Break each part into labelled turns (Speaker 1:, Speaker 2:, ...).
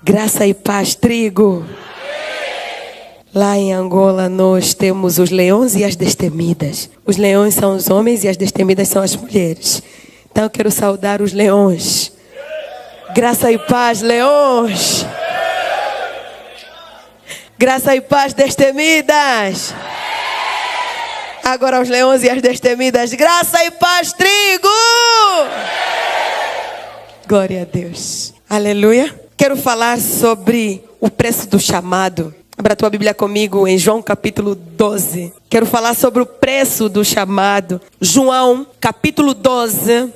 Speaker 1: Graça e paz, trigo. Lá em Angola nós temos os leões e as destemidas. Os leões são os homens e as destemidas são as mulheres. Então eu quero saudar os leões. Graça e paz, leões. Graça e paz, destemidas. Agora os leões e as destemidas. Graça e paz, trigo. Glória a Deus. Aleluia. Quero falar sobre o preço do chamado. Abra a tua Bíblia comigo em João capítulo 12. Quero falar sobre o preço do chamado. João capítulo 12,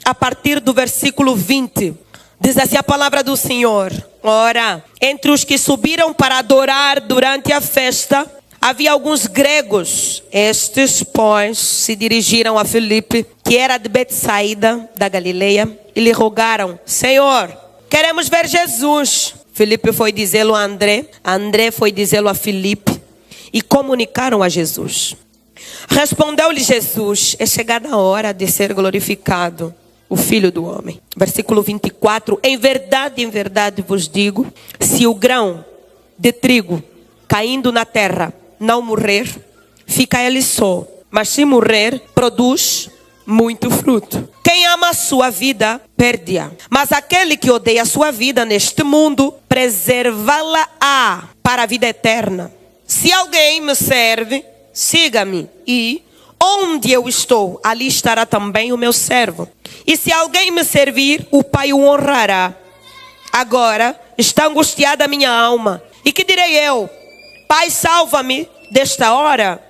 Speaker 1: a partir do versículo 20. Diz assim a palavra do Senhor. Ora, entre os que subiram para adorar durante a festa, havia alguns gregos. Estes, pois, se dirigiram a Filipe, que era de Betsaida, da Galileia, e lhe rogaram: Senhor, queremos ver Jesus. Filipe foi dizê-lo a André. André foi dizê-lo a Filipe. E comunicaram a Jesus. Respondeu-lhe Jesus: é chegada a hora de ser glorificado o Filho do Homem. Versículo 24. Em verdade vos digo, se o grão de trigo caindo na terra não morrer, fica ele só. Mas se morrer, produz muito fruto. Quem ama a sua vida, perde-a. Mas aquele que odeia a sua vida neste mundo, preservá-la-á para a vida eterna. Se alguém me serve, siga-me. E onde eu estou, ali estará também o meu servo. E se alguém me servir, o Pai o honrará. Agora está angustiada a minha alma. E que direi eu? Pai, salva-me desta hora.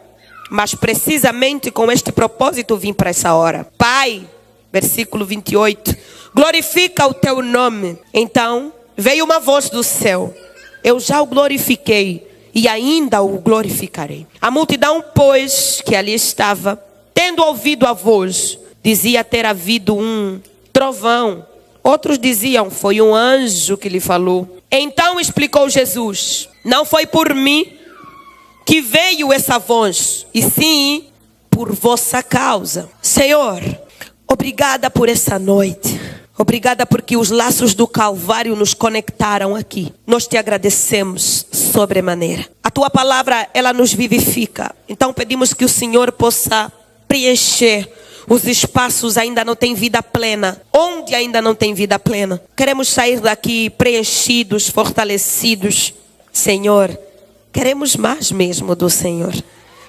Speaker 1: Mas precisamente com este propósito vim para essa hora. Pai, versículo 28, glorifica o teu nome. Então veio uma voz do céu: eu já o glorifiquei e ainda o glorificarei. A multidão, pois, que ali estava, tendo ouvido a voz, dizia ter havido um trovão. Outros diziam: foi um anjo que lhe falou. Então explicou Jesus: não foi por mim que veio essa voz, e sim por vossa causa. Senhor, obrigada por essa noite. Obrigada porque os laços do Calvário nos conectaram aqui. Nós te agradecemos sobremaneira. A tua palavra, ela nos vivifica. Então pedimos que o Senhor possa preencher os espaços ainda não tem vida plena. Onde ainda não tem vida plena. Queremos sair daqui preenchidos, fortalecidos. Senhor, queremos mais mesmo do Senhor.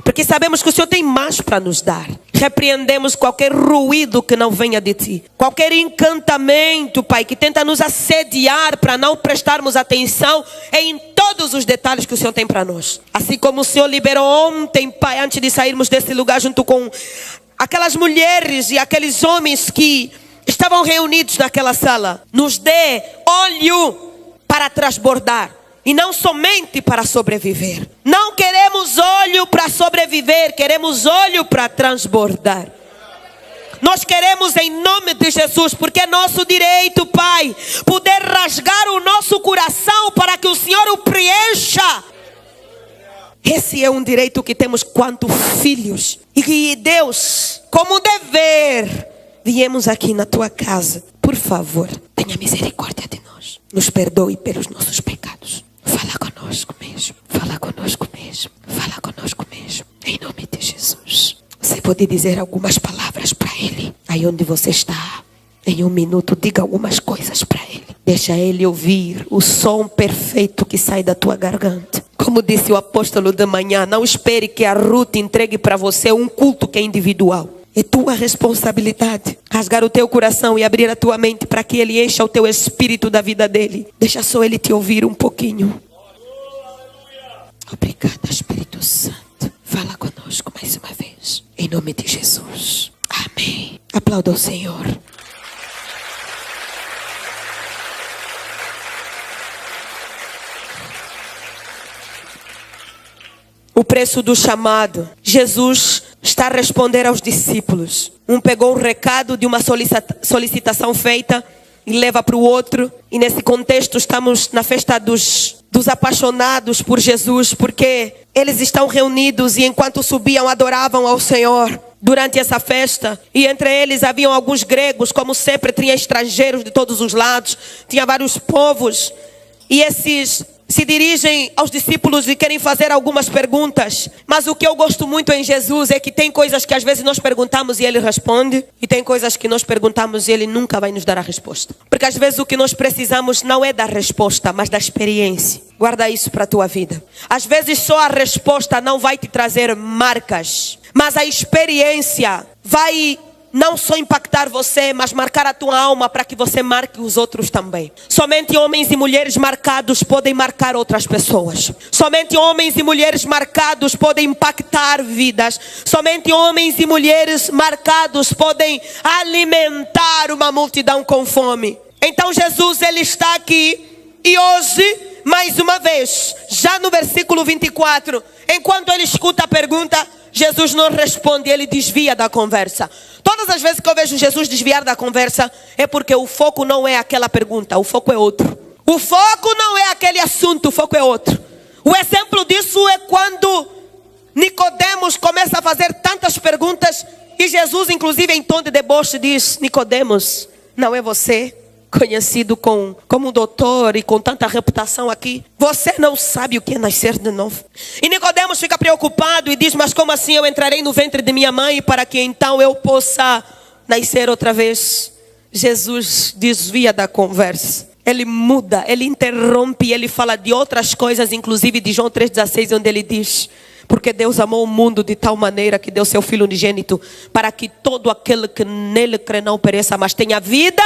Speaker 1: Porque sabemos que o Senhor tem mais para nos dar. Repreendemos qualquer ruído que não venha de ti. Qualquer encantamento, Pai, que tenta nos assediar para não prestarmos atenção em todos os detalhes que o Senhor tem para nós. Assim como o Senhor liberou ontem, Pai, antes de sairmos desse lugar junto com aquelas mulheres e aqueles homens que estavam reunidos naquela sala. Nos dê óleo para transbordar. E não somente para sobreviver. Não queremos óleo para sobreviver. Queremos óleo para transbordar. Nós queremos em nome de Jesus. Porque é nosso direito, Pai, poder rasgar o nosso coração para que o Senhor o preencha. Esse é um direito que temos quanto filhos. E que Deus, como dever, viemos aqui na tua casa. Por favor, tenha misericórdia de nós. Nos perdoe pelos nossos pecados. Fala conosco mesmo. Fala conosco mesmo. Fala conosco mesmo. Em nome de Jesus. Você pode dizer algumas palavras para Ele. Aí onde você está. Em um minuto, diga algumas coisas para Ele. Deixa Ele ouvir o som perfeito que sai da tua garganta. Como disse o apóstolo de manhã, não espere que a Ruth entregue para você um culto que é individual. É tua responsabilidade rasgar o teu coração e abrir a tua mente para que Ele encha o teu espírito da vida dele. Deixa só Ele te ouvir um pouquinho. Obrigada, Espírito Santo. Fala conosco mais uma vez. Em nome de Jesus. Amém. Aplauda o Senhor. O preço do chamado. Jesus está a responder aos discípulos. Um pegou um recado de uma solicitação feita e leva para o outro. E nesse contexto estamos na festa dos apaixonados por Jesus. Porque eles estão reunidos e enquanto subiam adoravam ao Senhor durante essa festa. E entre eles haviam alguns gregos, como sempre tinha estrangeiros de todos os lados. Tinha vários povos. E esses se dirigem aos discípulos e querem fazer algumas perguntas. Mas o que eu gosto muito em Jesus é que tem coisas que às vezes nós perguntamos e Ele responde. E tem coisas que nós perguntamos e Ele nunca vai nos dar a resposta. Porque às vezes o que nós precisamos não é da resposta, mas da experiência. Guarda isso para a tua vida. Às vezes só a resposta não vai te trazer marcas. Mas a experiência vai não só impactar você, mas marcar a tua alma para que você marque os outros também. Somente homens e mulheres marcados podem marcar outras pessoas. Somente homens e mulheres marcados podem impactar vidas. Somente homens e mulheres marcados podem alimentar uma multidão com fome. Então Jesus, Ele está aqui e hoje, mais uma vez, já no versículo 24, enquanto ele escuta a pergunta, Jesus não responde, ele desvia da conversa. Todas as vezes que eu vejo Jesus desviar da conversa, é porque o foco não é aquela pergunta, o foco é outro. O foco não é aquele assunto, o foco é outro. O exemplo disso é quando Nicodemos começa a fazer tantas perguntas e Jesus, inclusive em tom de deboche, diz: Nicodemos, não é você conhecido como um doutor e com tanta reputação aqui? Você não sabe o que é nascer de novo? E Nicodemos fica preocupado e diz: mas como assim eu entrarei no ventre de minha mãe para que então eu possa nascer outra vez? Jesus desvia da conversa. Ele muda, ele interrompe, ele fala de outras coisas, inclusive de João 3,16, onde ele diz: porque Deus amou o mundo de tal maneira que deu seu Filho unigênito, para que todo aquele que nele crê não pereça, mas tenha vida.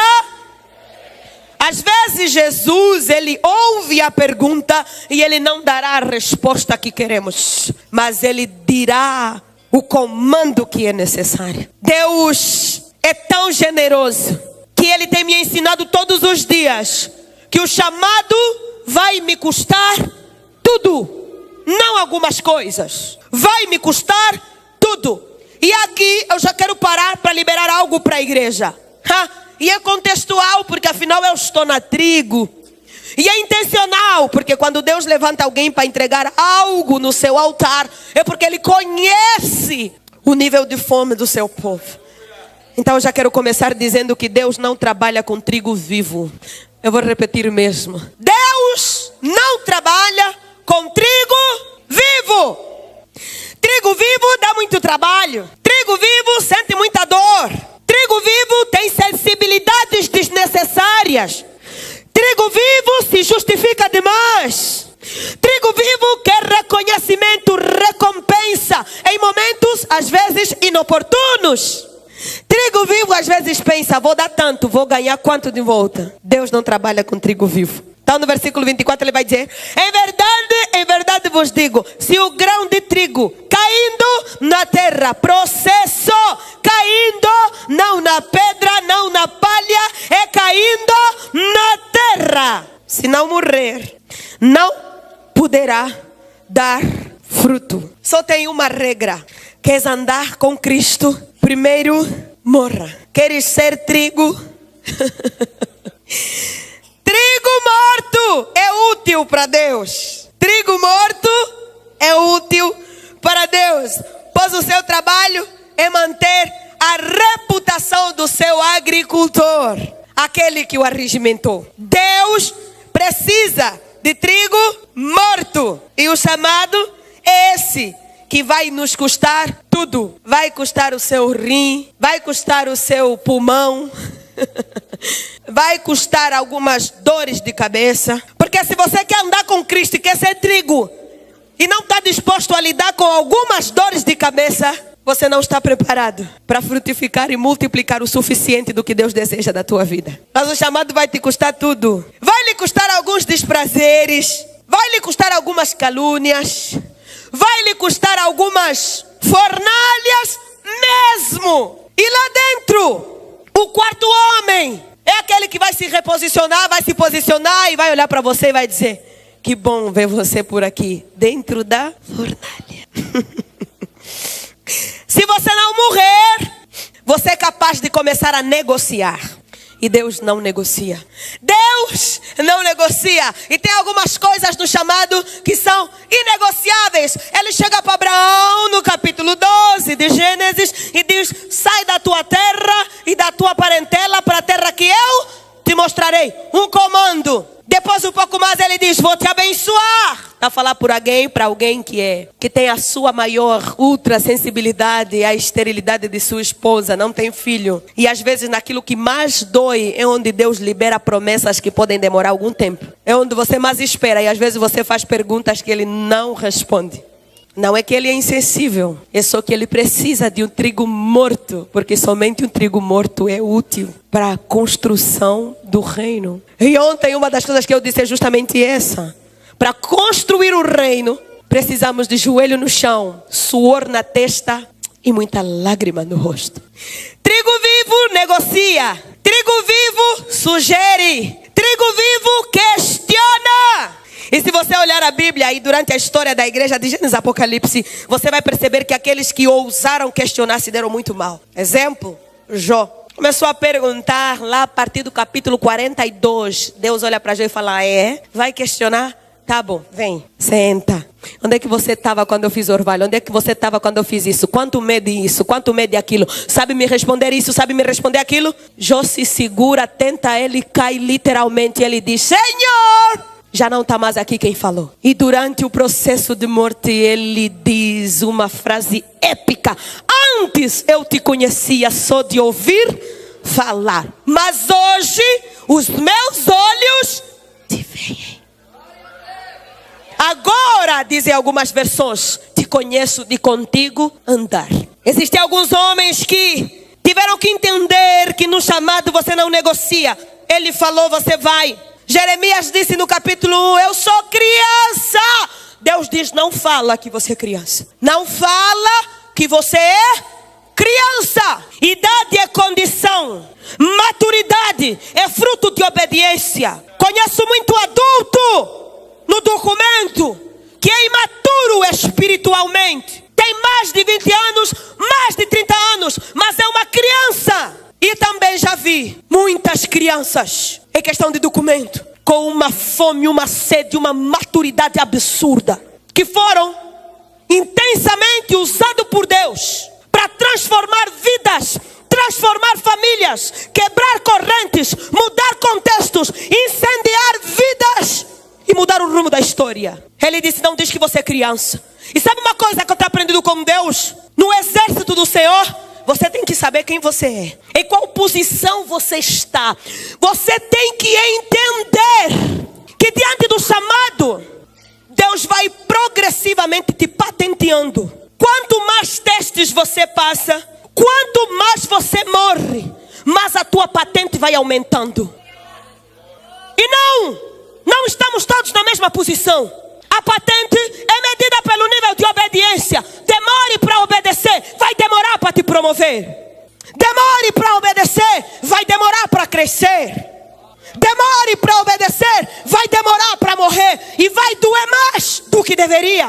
Speaker 1: Às vezes Jesus, ele ouve a pergunta e ele não dará a resposta que queremos, mas ele dirá o comando que é necessário. Deus é tão generoso que ele tem me ensinado todos os dias que o chamado vai me custar tudo, não algumas coisas. Vai me custar tudo. E aqui eu já quero parar para liberar algo para a igreja. E é contextual, porque afinal eu estou na trigo. E é intencional, porque quando Deus levanta alguém para entregar algo no seu altar, é porque Ele conhece o nível de fome do seu povo. Então eu já quero começar dizendo que Deus não trabalha com trigo vivo. Eu vou repetir mesmo. Deus não trabalha com trigo vivo. Trigo vivo dá muito trabalho. Trigo vivo sente muita dor. Trigo vivo tem sensibilidades desnecessárias. Trigo vivo se justifica demais. Trigo vivo quer reconhecimento, recompensa em momentos, às vezes, inoportunos. Trigo vivo às vezes pensa: vou dar tanto, vou ganhar quanto de volta? Deus não trabalha com trigo vivo. Então no versículo 24 ele vai dizer: em verdade vos digo, se o grão de trigo caindo na terra, processo, caindo, não na pedra, não na palha, é caindo na terra, se não morrer, não poderá dar fruto. Só tem uma regra: queres andar com Cristo? Primeiro morra. Queres ser trigo? Trigo morto é útil para Deus. Trigo morto é útil para Deus, pois o seu trabalho é manter a reputação do seu agricultor, aquele que o arregimentou. Deus precisa de trigo morto, e o chamado é esse, que vai nos custar tudo. Vai custar o seu rim, vai custar o seu pulmão, vai custar algumas dores de cabeça. Porque se você quer andar com Cristo e quer ser trigo e não está disposto a lidar com algumas dores de cabeça, você não está preparado para frutificar e multiplicar o suficiente do que Deus deseja da tua vida. Mas o chamado vai te custar tudo. Vai lhe custar alguns desprazeres, vai lhe custar algumas calúnias, vai lhe custar algumas fornalhas mesmo. E lá dentro, o quarto homem é aquele que vai se reposicionar, vai se posicionar e vai olhar para você e vai dizer: que bom ver você por aqui, dentro da fornalha. Se você não morrer, você é capaz de começar a negociar. E Deus não negocia. Deus não negocia. E tem algumas coisas no chamado que são inegociáveis. Ele chega para Abraão no capítulo 12 de Gênesis e diz: sai da tua terra e da tua parentela para a terra que eu te te mostrarei um comando. Depois um pouco mais ele diz, vou te abençoar. Está a falar para alguém que tem a sua maior ultra sensibilidade à esterilidade de sua esposa, não tem filho. E às vezes naquilo que mais dói é onde Deus libera promessas que podem demorar algum tempo. É onde você mais espera e às vezes você faz perguntas que ele não responde. Não é que ele é insensível, é só que ele precisa de um trigo morto, porque somente um trigo morto é útil para a construção do reino. E ontem uma das coisas que eu disse é justamente essa. Para construir o reino, precisamos de joelho no chão, suor na testa e muita lágrima no rosto. Trigo vivo negocia, trigo vivo sugere, trigo vivo questiona. E se você olhar a Bíblia e durante a história da igreja de Gênesis e Apocalipse, você vai perceber que aqueles que ousaram questionar se deram muito mal. Exemplo, Jó. Começou a perguntar lá a partir do capítulo 42. Deus olha para Jó e fala, vai questionar? Tá bom, vem, senta. Onde é que você estava quando eu fiz orvalho? Onde é que você estava quando eu fiz isso? Quanto mede isso? Quanto mede aquilo? Sabe me responder isso? Sabe me responder aquilo? Jó se segura, tenta, ele cai literalmente. Ele diz, Senhor, já não está mais aqui quem falou. E durante o processo de morte ele diz uma frase épica. Antes eu te conhecia só de ouvir falar, mas hoje os meus olhos te veem. Agora, dizem algumas versões, te conheço de contigo andar. Existem alguns homens que tiveram que entender que no chamado você não negocia. Ele falou, você vai. Jeremias disse no capítulo 1, eu sou criança. Deus diz, não fala que você é criança. Não fala que você é criança. Idade é condição. Maturidade é fruto de obediência. Conheço muito adulto no documento que é imaturo espiritualmente. Tem mais de 20 anos, mais de 30 anos, mas é uma criança. E também já vi muitas crianças, em questão de documento, com uma fome, uma sede, uma maturidade absurda, que foram intensamente usados por Deus para transformar vidas, transformar famílias, quebrar correntes, mudar contextos, incendiar vidas e mudar o rumo da história. Ele disse, não diz que você é criança. E sabe uma coisa que eu estou aprendendo com Deus? No exército do Senhor, você tem que saber quem você é, em qual posição você está. Você tem que entender que diante do chamado, Deus vai progressivamente te patenteando. Quanto mais testes você passa, quanto mais você morre, mais a tua patente vai aumentando. E não estamos todos na mesma posição. A patente é medida pelo nível de obediência. Demore para obedecer, vai demorar para te promover. Demore para obedecer, vai demorar para crescer. Demore para obedecer, vai demorar para morrer. E vai doer mais do que deveria.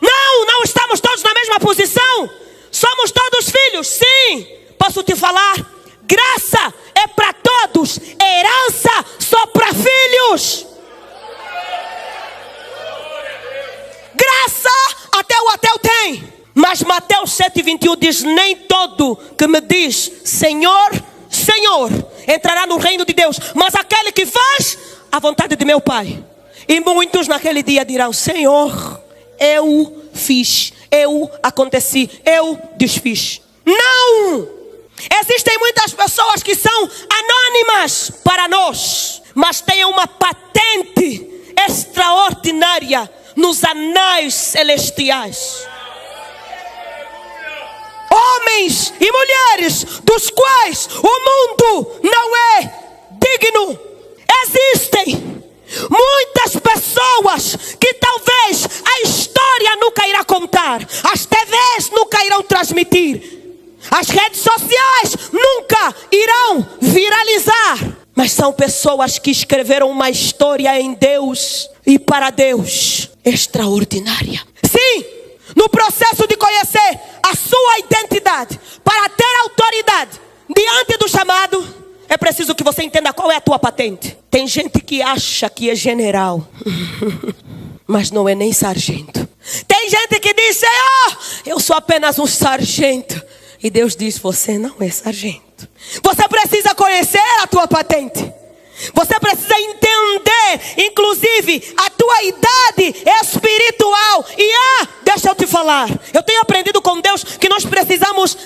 Speaker 1: Não estamos todos na mesma posição. Somos todos filhos, sim. Posso te falar, graça é para todos, herança só para filhos. Graça até o ateu tem. Mas Mateus 7,21 diz, nem todo que me diz Senhor, Senhor entrará no reino de Deus, mas aquele que faz a vontade de meu Pai. E muitos naquele dia dirão, Senhor, eu fiz, eu aconteci, eu desfiz. Não! Existem muitas pessoas que são anônimas para nós, mas têm uma patente extraordinária nos anais celestiais. Homens e mulheres dos quais o mundo não é digno. Existem muitas pessoas que talvez a história nunca irá contar, as TVs nunca irão transmitir, as redes sociais nunca irão viralizar, mas são pessoas que escreveram uma história em Deus e para Deus extraordinária. Sim, no processo de conhecer a sua identidade, para ter autoridade diante do chamado, é preciso que você entenda qual é a tua patente. Tem gente que acha que é general, mas não é nem sargento. Tem gente que diz, Senhor, eu sou apenas um sargento. E Deus diz, você não é sargento. Você precisa conhecer a tua patente. Você precisa entender, inclusive, a tua idade espiritual. E deixa eu te falar. Eu tenho aprendido com Deus que nós precisamos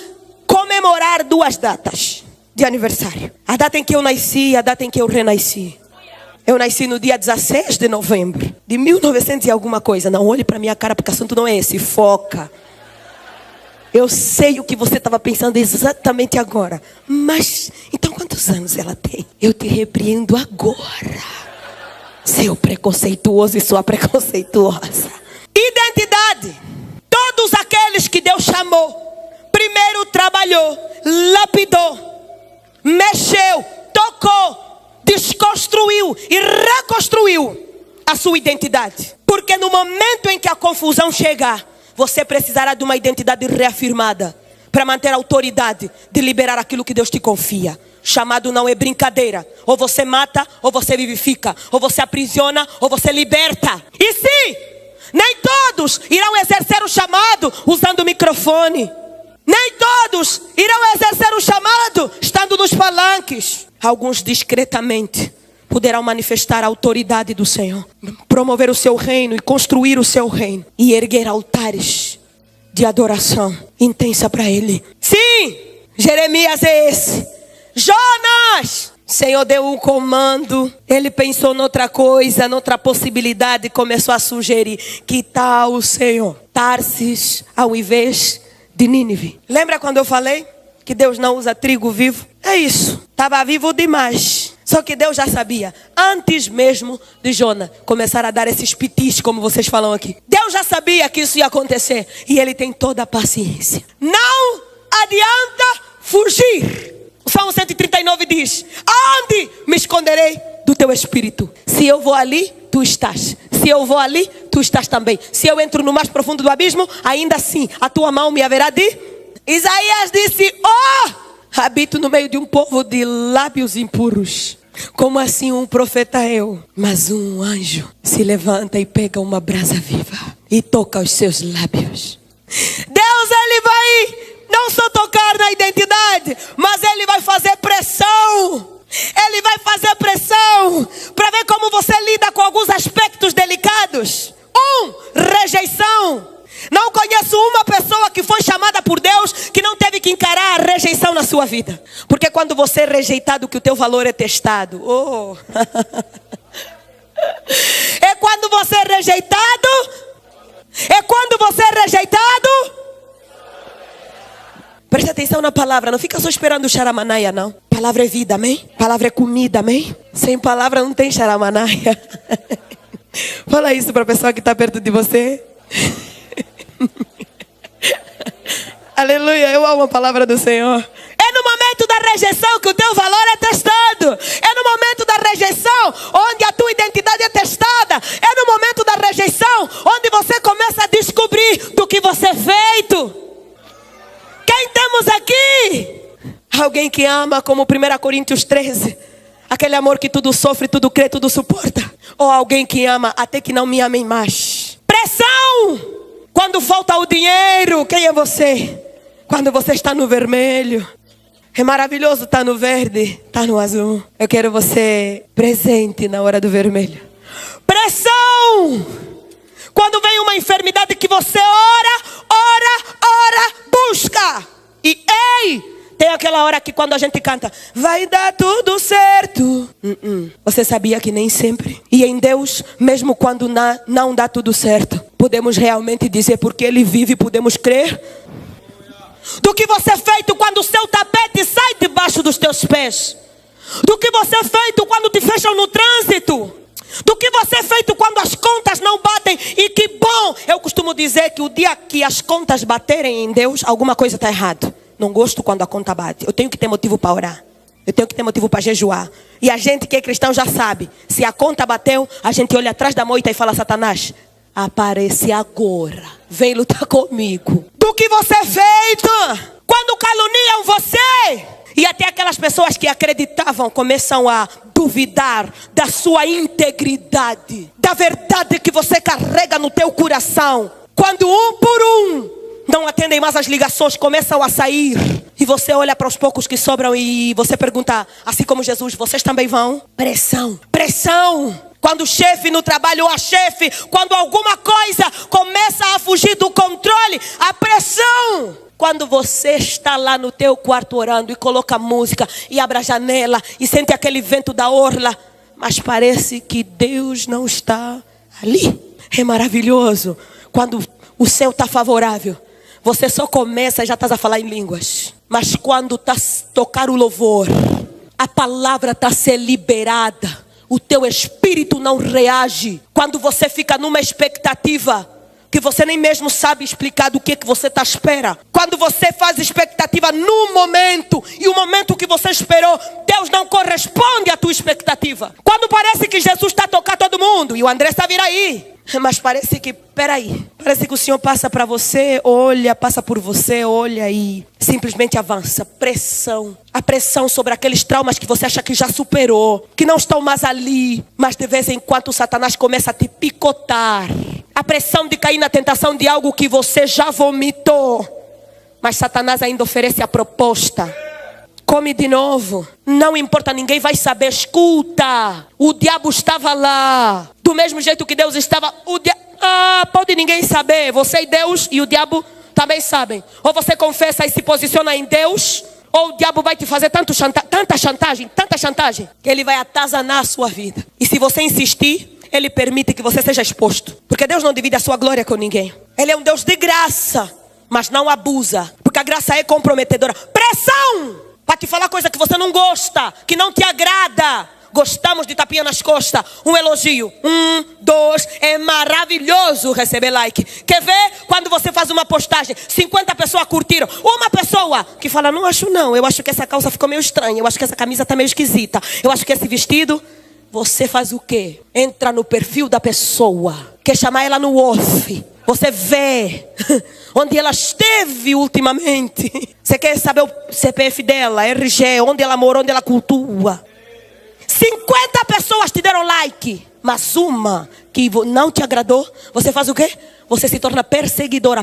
Speaker 1: comemorar 2 datas de aniversário. A data em que eu nasci e a data em que eu renasci. Eu nasci no dia 16 de novembro de 1900 e alguma coisa. Não olhe para minha cara porque o assunto não é esse. Foca. Eu sei o que você estava pensando exatamente agora. Mas, então quantos anos ela tem? Eu te repreendo agora. Seu preconceituoso e sua preconceituosa. Identidade. Todos aqueles que Deus chamou. Primeiro trabalhou, lapidou, mexeu, tocou, desconstruiu e reconstruiu a sua identidade. Porque no momento em que a confusão chegar, você precisará de uma identidade reafirmada para manter a autoridade de liberar aquilo que Deus te confia. Chamado não é brincadeira. Ou você mata, ou você vivifica. Ou você aprisiona, ou você liberta. E sim, nem todos irão exercer o chamado usando o microfone. Nem todos irão exercer o chamado estando nos palanques. Alguns discretamente poderão manifestar a autoridade do Senhor, promover o seu reino e construir o seu reino e erguer altares de adoração intensa para Ele. Sim, Jeremias é esse. Jonas, o Senhor deu um comando, ele pensou noutra coisa, noutra possibilidade e começou a sugerir: que tal o Senhor Tarsis ao invés de Nínive? Lembra quando eu falei que Deus não usa trigo vivo? É isso, estava vivo demais. Só que Deus já sabia, antes mesmo de Jonas começar a dar esses pitis, como vocês falam aqui. Deus já sabia que isso ia acontecer. E Ele tem toda a paciência. Não adianta fugir. O Salmo 139 diz: onde me esconderei do teu espírito? Se eu vou ali, tu estás. Se eu vou ali, tu estás também. Se eu entro no mais profundo do abismo, ainda assim a tua mão me haverá de... Isaías disse: habito no meio de um povo de lábios impuros. Como assim um profeta eu? Mas um anjo se levanta e pega uma brasa viva e toca os seus lábios. Deus, Ele vai não só tocar na identidade, mas Ele vai fazer pressão. Ele vai fazer pressão para ver como você lida com alguns aspectos delicados. Rejeição. Não conheço uma pessoa que foi chamada por Deus que não teve que encarar a rejeição na sua vida. Porque quando você é rejeitado que o teu valor é testado. É quando você é rejeitado. É quando você é rejeitado. Preste atenção na palavra. Não fica só esperando o xaramanaia, não. Palavra é vida, amém? Palavra é comida, amém? Sem palavra não tem xaramanaia. Fala isso para a pessoa que está perto de você. Aleluia, eu amo a palavra do Senhor. É no momento da rejeição que o teu valor é testado. É no momento da rejeição onde a tua identidade é testada. É no momento da rejeição onde você começa a descobrir do que você é feito. Quem temos aqui? Alguém que ama como 1 Coríntios 13. Aquele amor que tudo sofre, tudo crê, tudo suporta. Ou alguém que ama até que não me amem mais. Pressão! Quando falta o dinheiro, quem é você? Quando você está no vermelho. É maravilhoso estar no verde, estar no azul. Eu quero você presente na hora do vermelho. Pressão! Quando vem uma enfermidade que você ora, busca. E tem aquela hora que quando a gente canta, vai dar tudo certo. Você sabia que nem sempre? E em Deus, mesmo quando não dá tudo certo, podemos realmente dizer porque Ele vive, podemos crer. Do que você é feito quando o seu tapete sai debaixo dos teus pés. Do que você é feito quando te fecham no trânsito. Do que você é feito quando as contas não batem. E que bom, eu costumo dizer que o dia que as contas baterem em Deus, alguma coisa está errada. Não gosto quando a conta bate. Eu tenho que ter motivo para orar. Eu tenho que ter motivo para jejuar. E a gente que é cristão já sabe. Se a conta bateu, a gente olha atrás da moita e fala: Satanás, aparece agora. Vem lutar comigo. Do que você é feito. Quando caluniam você. E até aquelas pessoas que acreditavam começam a duvidar da sua integridade. Da verdade que você carrega no teu coração. Quando um por um não atendem mais as ligações, começam a sair E você olha para os poucos que sobram e você pergunta, assim como Jesus, vocês também vão? Pressão, pressão. Quando o chefe no trabalho ou a chefe, quando alguma coisa começa a fugir do controle, a pressão. Quando você está lá no teu quarto orando e coloca música e abre a janela e sente aquele vento da orla, mas parece que Deus não está ali. É maravilhoso. Quando o céu está favorável, você só começa e já está a falar em línguas. Mas quando está a tocar o louvor, a palavra está a ser liberada, o teu espírito não reage. Quando você fica numa expectativa que você nem mesmo sabe explicar do que você está à espera. Quando você faz expectativa no momento, e o momento que você esperou, Deus não corresponde à tua expectativa. Quando parece que Jesus está a tocar todo mundo, e o André está a vir aí, mas parece que, parece que o Senhor passa para você, olha, passa por você, olha e simplesmente avança. Pressão. A pressão sobre aqueles traumas que você acha que já superou, que não estão mais ali, mas de vez em quando o Satanás começa a te picotar. A pressão de cair na tentação de algo que você já vomitou, mas Satanás ainda oferece a proposta. Come de novo. Não importa, ninguém vai saber. Escuta, o diabo estava lá. Do mesmo jeito que Deus estava. Pode ninguém saber. Você e Deus e o diabo também sabem. Ou você confessa e se posiciona em Deus, ou o diabo vai te fazer tanta chantagem, que ele vai atazanar a sua vida. E se você insistir, ele permite que você seja exposto. Porque Deus não divide a sua glória com ninguém. Ele é um Deus de graça, mas não abusa. Porque a graça é comprometedora. Pressão! Para te falar coisa que você não gosta, que não te agrada. Gostamos de tapinha nas costas. Um elogio. 1, 2. É maravilhoso receber like. Quer ver? Quando você faz uma postagem, 50 pessoas curtiram. Uma pessoa que fala, não acho não. Eu acho que essa calça ficou meio estranha. Eu acho que essa camisa está meio esquisita. Eu acho que esse vestido... Você faz o quê? Entra no perfil da pessoa. Quer chamar ela no off. Você vê onde ela esteve ultimamente. Você quer saber o CPF dela, RG, onde ela mora, onde ela cultua. 50 pessoas te deram like, mas uma que não te agradou, você faz o quê? Você se torna perseguidor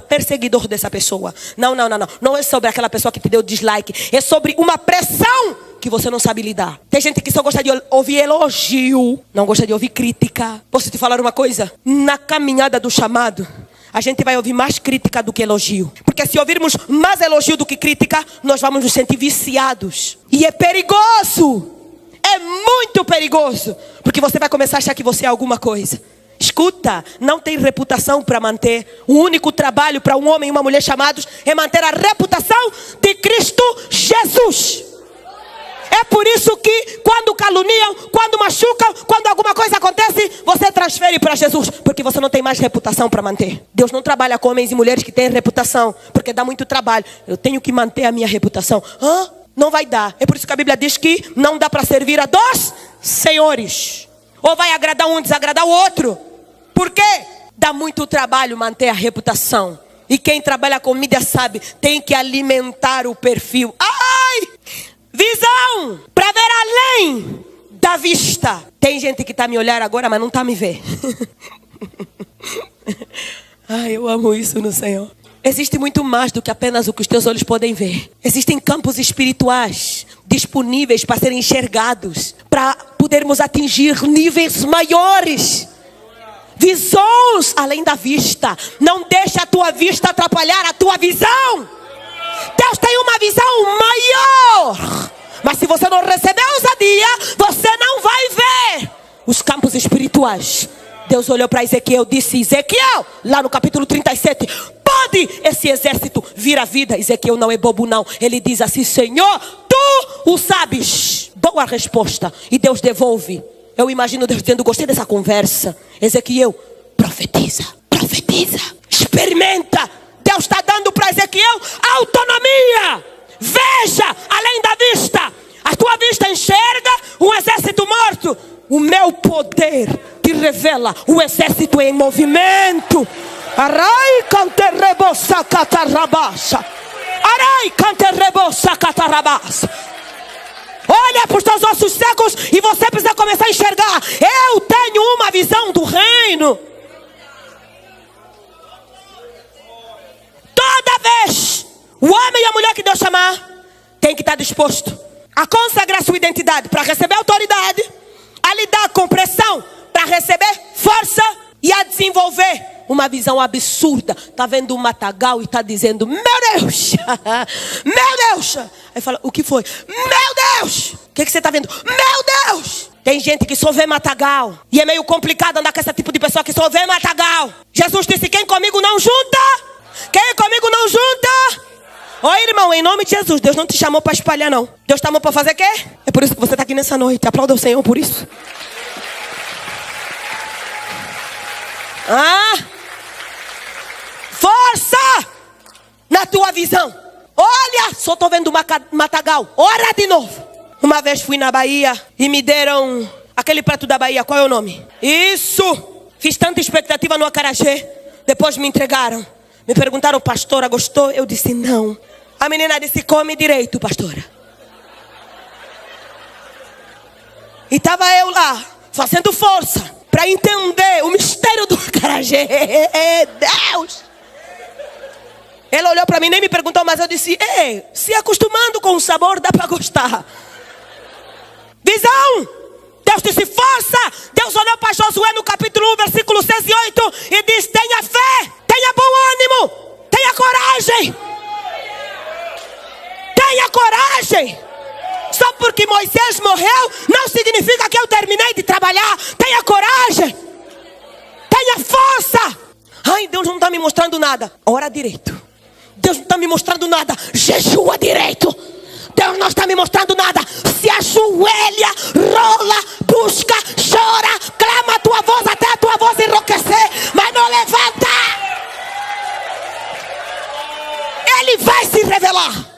Speaker 1: dessa pessoa. Não é sobre aquela pessoa que te deu dislike. É sobre uma pressão que você não sabe lidar. Tem gente que só gosta de ouvir elogio, não gosta de ouvir crítica. Posso te falar uma coisa? Na caminhada do chamado, a gente vai ouvir mais crítica do que elogio. Porque se ouvirmos mais elogio do que crítica, nós vamos nos sentir viciados. E é perigoso. É muito perigoso. Porque você vai começar a achar que você é alguma coisa. Escuta, não tem reputação para manter. O único trabalho para um homem e uma mulher chamados é manter a reputação de Cristo Jesus. É por isso que quando caluniam, quando machucam, quando alguma coisa acontece, você transfere para Jesus. Porque você não tem mais reputação para manter. Deus não trabalha com homens e mulheres que têm reputação. Porque dá muito trabalho. Eu tenho que manter a minha reputação. Não vai dar. É por isso que a Bíblia diz que não dá para servir a 2 senhores. Ou vai agradar um, desagradar o outro. Por quê? Dá muito trabalho manter a reputação. E quem trabalha com mídia sabe, tem que alimentar o perfil. Visão para ver além da vista. Tem gente que está me olhando agora, mas não está me ver. Eu amo isso no Senhor. Existe muito mais do que apenas o que os teus olhos podem ver. Existem campos espirituais disponíveis para serem enxergados, para podermos atingir níveis maiores. Visões além da vista. Não deixa a tua vista atrapalhar a tua visão. Deus tem uma visão maior. Mas se você não receber ousadia, você não vai ver os campos espirituais. Deus olhou para Ezequiel e disse, Ezequiel, lá no capítulo 37, pode esse exército vir à vida? Ezequiel não é bobo não. Ele diz assim, Senhor, tu o sabes. Boa resposta. E Deus devolve. Eu imagino Deus dizendo, gostei dessa conversa. Ezequiel, profetiza, experimenta. Deus está dando para Ezequiel autonomia. Veja além da vista. A tua vista enxerga um exército morto. O meu poder te revela o exército em movimento. Arai cante rebosa catarabasa. Arai cante rebosa catarabasa. Olha para os teus ossos secos e você precisa começar a enxergar. Eu tenho uma visão do reino. Toda vez o homem e a mulher que Deus chamar, tem que estar disposto a consagrar sua identidade para receber autoridade, a lidar com pressão para receber força e a desenvolver uma visão absurda. Está vendo um matagal e está dizendo: meu Deus, meu Deus. Aí fala: o que foi? Meu Deus. O que você está vendo? Meu Deus. Tem gente que só vê matagal. E é meio complicado andar com esse tipo de pessoa que só vê matagal. Jesus disse: quem comigo não junta, quem comigo não junta. Oi, irmão, em nome de Jesus, Deus não te chamou para espalhar, não. Deus te chamou para fazer o quê? É por isso que você está aqui nessa noite. Aplauda o Senhor por isso. Força na tua visão. Olha, só estou vendo matagal. Ora de novo. Uma vez fui na Bahia e me deram aquele prato da Bahia. Qual é o nome? Isso. Fiz tanta expectativa no acarajé. Depois me entregaram. Me perguntaram: pastora, gostou? Eu disse: não. A menina disse: come direito, pastora. E estava eu lá, fazendo força para entender o mistério do acarajé. Deus! Ela olhou para mim, nem me perguntou, mas eu disse: ei, se acostumando com o sabor, dá para gostar. Visão! Deus disse: força! Deus olhou para Josué no capítulo 1, versículo 6 e 8 e disse: tenha fé, tenha bom ânimo, tenha coragem. Tenha coragem. Só porque Moisés morreu não significa que eu terminei de trabalhar. Tenha coragem. Tenha força. Ai, Deus não está me mostrando nada. Ora direito. Deus não está me mostrando nada. Jejua direito. Deus não está me mostrando nada. Se ajoelha, rola, busca, chora, clama a tua voz até a tua voz enrouquecer, mas não levanta. Ele vai se revelar.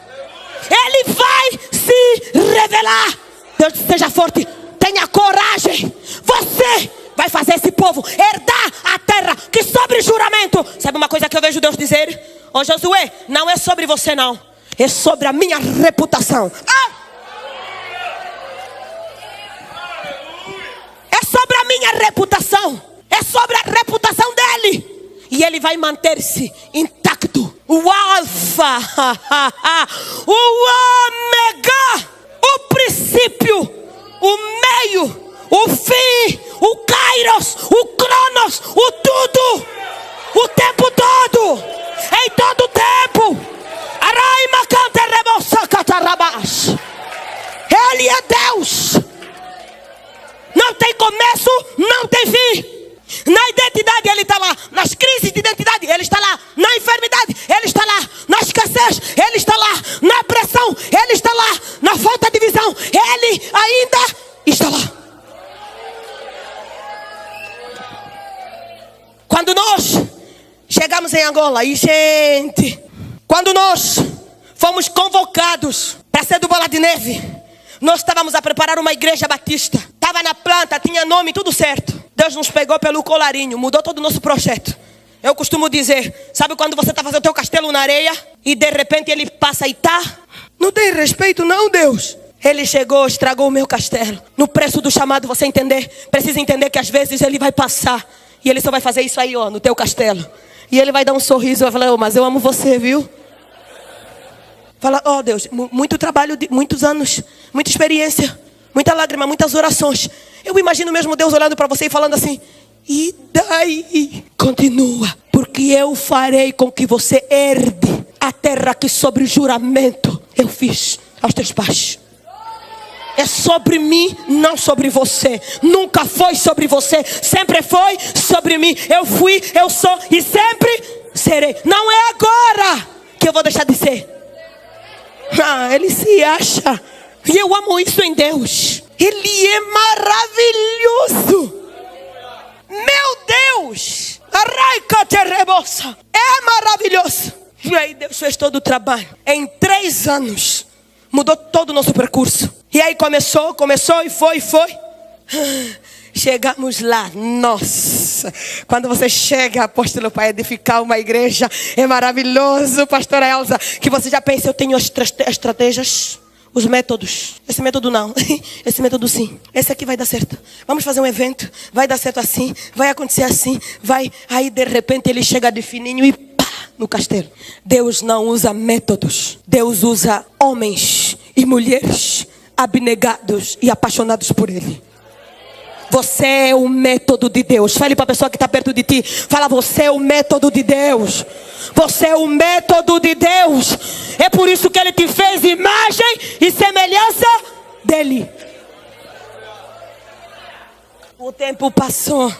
Speaker 1: Ele vai se revelar. Deus, seja forte, tenha coragem. Você vai fazer esse povo herdar a terra que sobre juramento. Sabe uma coisa que eu vejo Deus dizer? Ô Josué, não é sobre você não. É sobre a minha reputação. É sobre a minha reputação. É sobre a reputação dele. E ele vai manter-se intacto. O alfa, o ômega, o princípio, o meio, o fim, o kairos, o cronos, o tudo, o tempo todo, em todo tempo. Ele é Deus. Não tem começo, não tem fim. Na identidade ele está lá. Nas crises de identidade ele está lá. Na enfermidade ele está lá. Na escassez ele está lá. Na pressão ele está lá. Na falta de visão ele ainda está lá. Quando nós chegamos em Angola, e gente, quando nós fomos convocados para ser do Bola de Neve, nós estávamos a preparar uma igreja batista. Estava na planta, tinha nome, tudo certo. Deus nos pegou pelo colarinho, mudou todo o nosso projeto. Eu costumo dizer, sabe quando você está fazendo o teu castelo na areia e de repente ele passa e tá? Não tem respeito não, Deus. Ele chegou, estragou o meu castelo. No preço do chamado, você precisa entender que às vezes ele vai passar e ele só vai fazer isso aí, ó, no teu castelo. E ele vai dar um sorriso e vai falar: mas eu amo você, viu? Fala: oh Deus, muito trabalho, muitos anos, muita experiência, muita lágrima, muitas orações. Eu imagino mesmo Deus olhando para você e falando assim: e daí? Continua, porque eu farei com que você herde a terra que sobre juramento eu fiz aos teus pais. É sobre mim, não sobre você. Nunca foi sobre você, sempre foi sobre mim. Eu fui, eu sou e sempre serei. Não é agora que eu vou deixar de ser. Ele se acha. E eu amo isso em Deus. Ele é maravilhoso. Meu Deus. É maravilhoso. E aí Deus fez todo o trabalho. Em 3 anos mudou todo o nosso percurso. E aí começou e foi. Chegamos lá. Nossa, quando você chega, apóstolo, para edificar uma igreja, é maravilhoso, pastora Elza, que você já pensa: eu tenho as estratégias, os métodos. Esse método não, esse método sim. Esse aqui vai dar certo. Vamos fazer um evento, vai dar certo assim, vai acontecer assim, vai. Aí de repente ele chega de fininho e pá, no castelo. Deus não usa métodos. Deus usa homens e mulheres abnegados e apaixonados por Ele. Você é o método de Deus. Fale para a pessoa que está perto de ti. Fala, você é o método de Deus. Você é o método de Deus. É por isso que Ele te fez imagem e semelhança dEle. O tempo passou.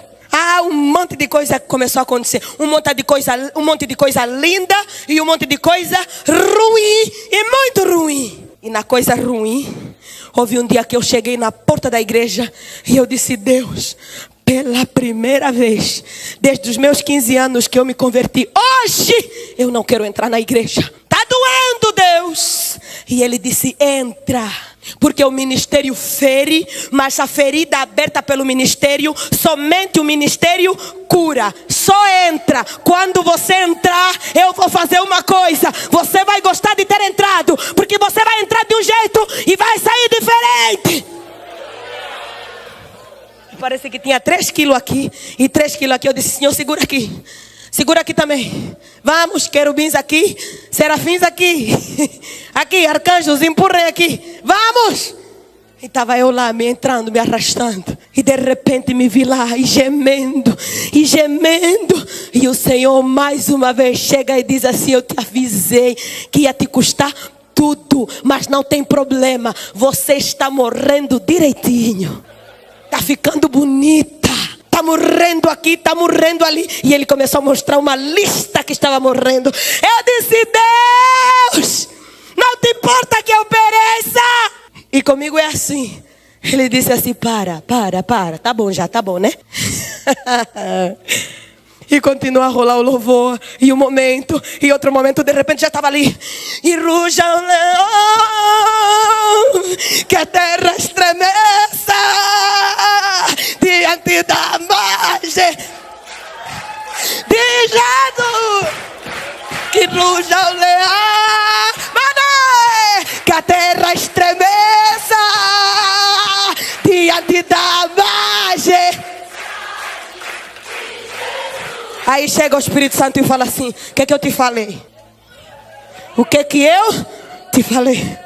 Speaker 1: Um monte de coisa começou a acontecer. Um monte de coisa linda e um monte de coisa ruim e muito ruim. E na coisa ruim, houve um dia que eu cheguei na porta da igreja e eu disse: Deus, pela primeira vez, desde os meus 15 anos que eu me converti, hoje eu não quero entrar na igreja. Tá doendo, Deus. E Ele disse: entra. Porque o ministério fere, mas a ferida aberta pelo ministério, somente o ministério cura. Só entra. Quando você entrar, eu vou fazer uma coisa. Você vai gostar de ter entrado, porque você vai entrar de um jeito e vai sair diferente. Parece que tinha 3 quilos aqui e 3 quilos aqui. Eu disse: Senhor, segura aqui. Segura aqui também. Vamos, querubins aqui, serafins aqui. Aqui, arcanjos, empurrem aqui. Vamos! E estava eu lá, me entrando, me arrastando. E de repente me vi lá, e gemendo. E o Senhor mais uma vez chega e diz assim: eu te avisei que ia te custar tudo, mas não tem problema. Você está morrendo direitinho. Está ficando bonita. Está morrendo aqui, está morrendo ali. E Ele começou a mostrar uma lista que estava morrendo. Eu disse: Deus, não te importa que eu pereça. E comigo é assim. Ele disse assim: para. Tá bom já, tá bom, né? E continua a rolar o louvor. E um momento, e outro momento, de repente já estava ali. E ruja o leão, que a terra estremeça diante da margem de Jesus. Que ruja o leão, que a terra estremeça diante da margem. Aí chega o Espírito Santo e fala assim: o que é que eu te falei? O que é que eu te falei?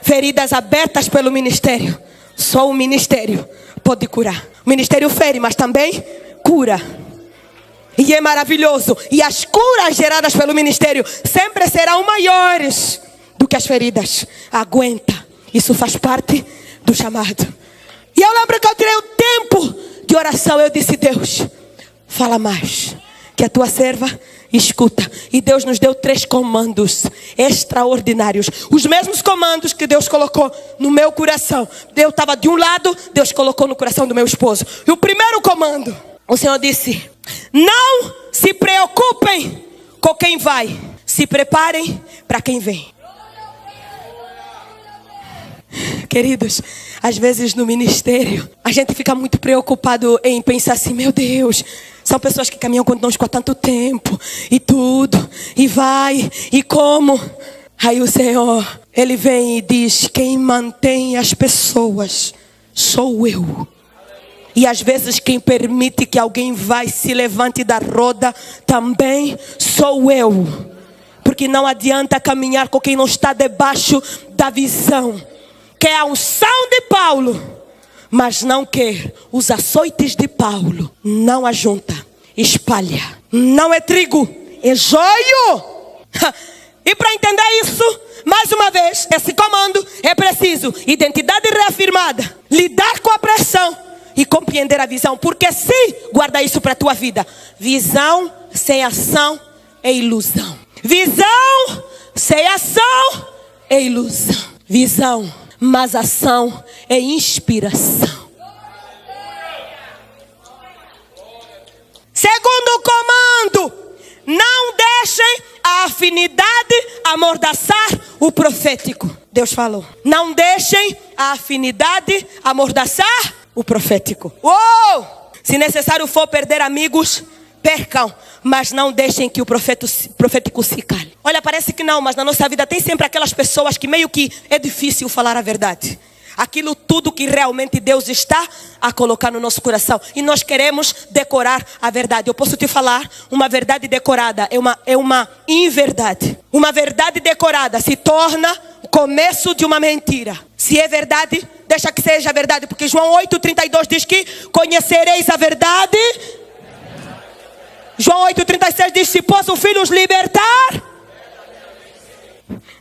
Speaker 1: Feridas abertas pelo ministério. Só o ministério pode curar. O ministério fere, mas também cura. E é maravilhoso. E as curas geradas pelo ministério sempre serão maiores do que as feridas. Aguenta. Isso faz parte do chamado. E eu lembro que eu tirei o tempo de oração. Eu disse: Deus, fala mais, que a tua serva escuta. E Deus nos deu 3 comandos extraordinários. Os mesmos comandos que Deus colocou no meu coração. Deus estava de um lado, Deus colocou no coração do meu esposo. E o primeiro comando, o Senhor disse: não se preocupem com quem vai, se preparem para quem vem. Queridos, às vezes no ministério a gente fica muito preocupado em pensar assim: meu Deus, são pessoas que caminham conosco há tanto tempo, e tudo, e vai, e como. Aí o Senhor, Ele vem e diz: quem mantém as pessoas sou eu. E às vezes quem permite que alguém vai se levante da roda também sou eu. Porque não adianta caminhar com quem não está debaixo da visão. Quer a unção de Paulo, mas não quer os açoites de Paulo. Não ajunta, espalha. Não é trigo, é joio. E para entender isso, mais uma vez, esse comando é preciso identidade reafirmada, lidar com a pressão e compreender a visão. Porque se guarda isso para a tua vida, visão sem ação é ilusão. Visão sem ação é ilusão. Visão, mas ação é inspiração. Segundo comando: não deixem a afinidade amordaçar o profético. Deus falou: não deixem a afinidade amordaçar o profético. Se necessário for perder amigos, percam, mas não deixem que o profético se cale. Olha, parece que não, mas na nossa vida tem sempre aquelas pessoas que meio que é difícil falar a verdade. aquilo tudo que realmente Deus está a colocar no nosso coração. E nós queremos decorar a verdade. Eu posso te falar, uma verdade decorada é uma inverdade. Uma verdade decorada se torna o começo de uma mentira. Se é verdade, deixa que seja verdade. Porque João 8,32 diz que conhecereis a verdade. João 8,36 diz, se possa o Filho os libertar.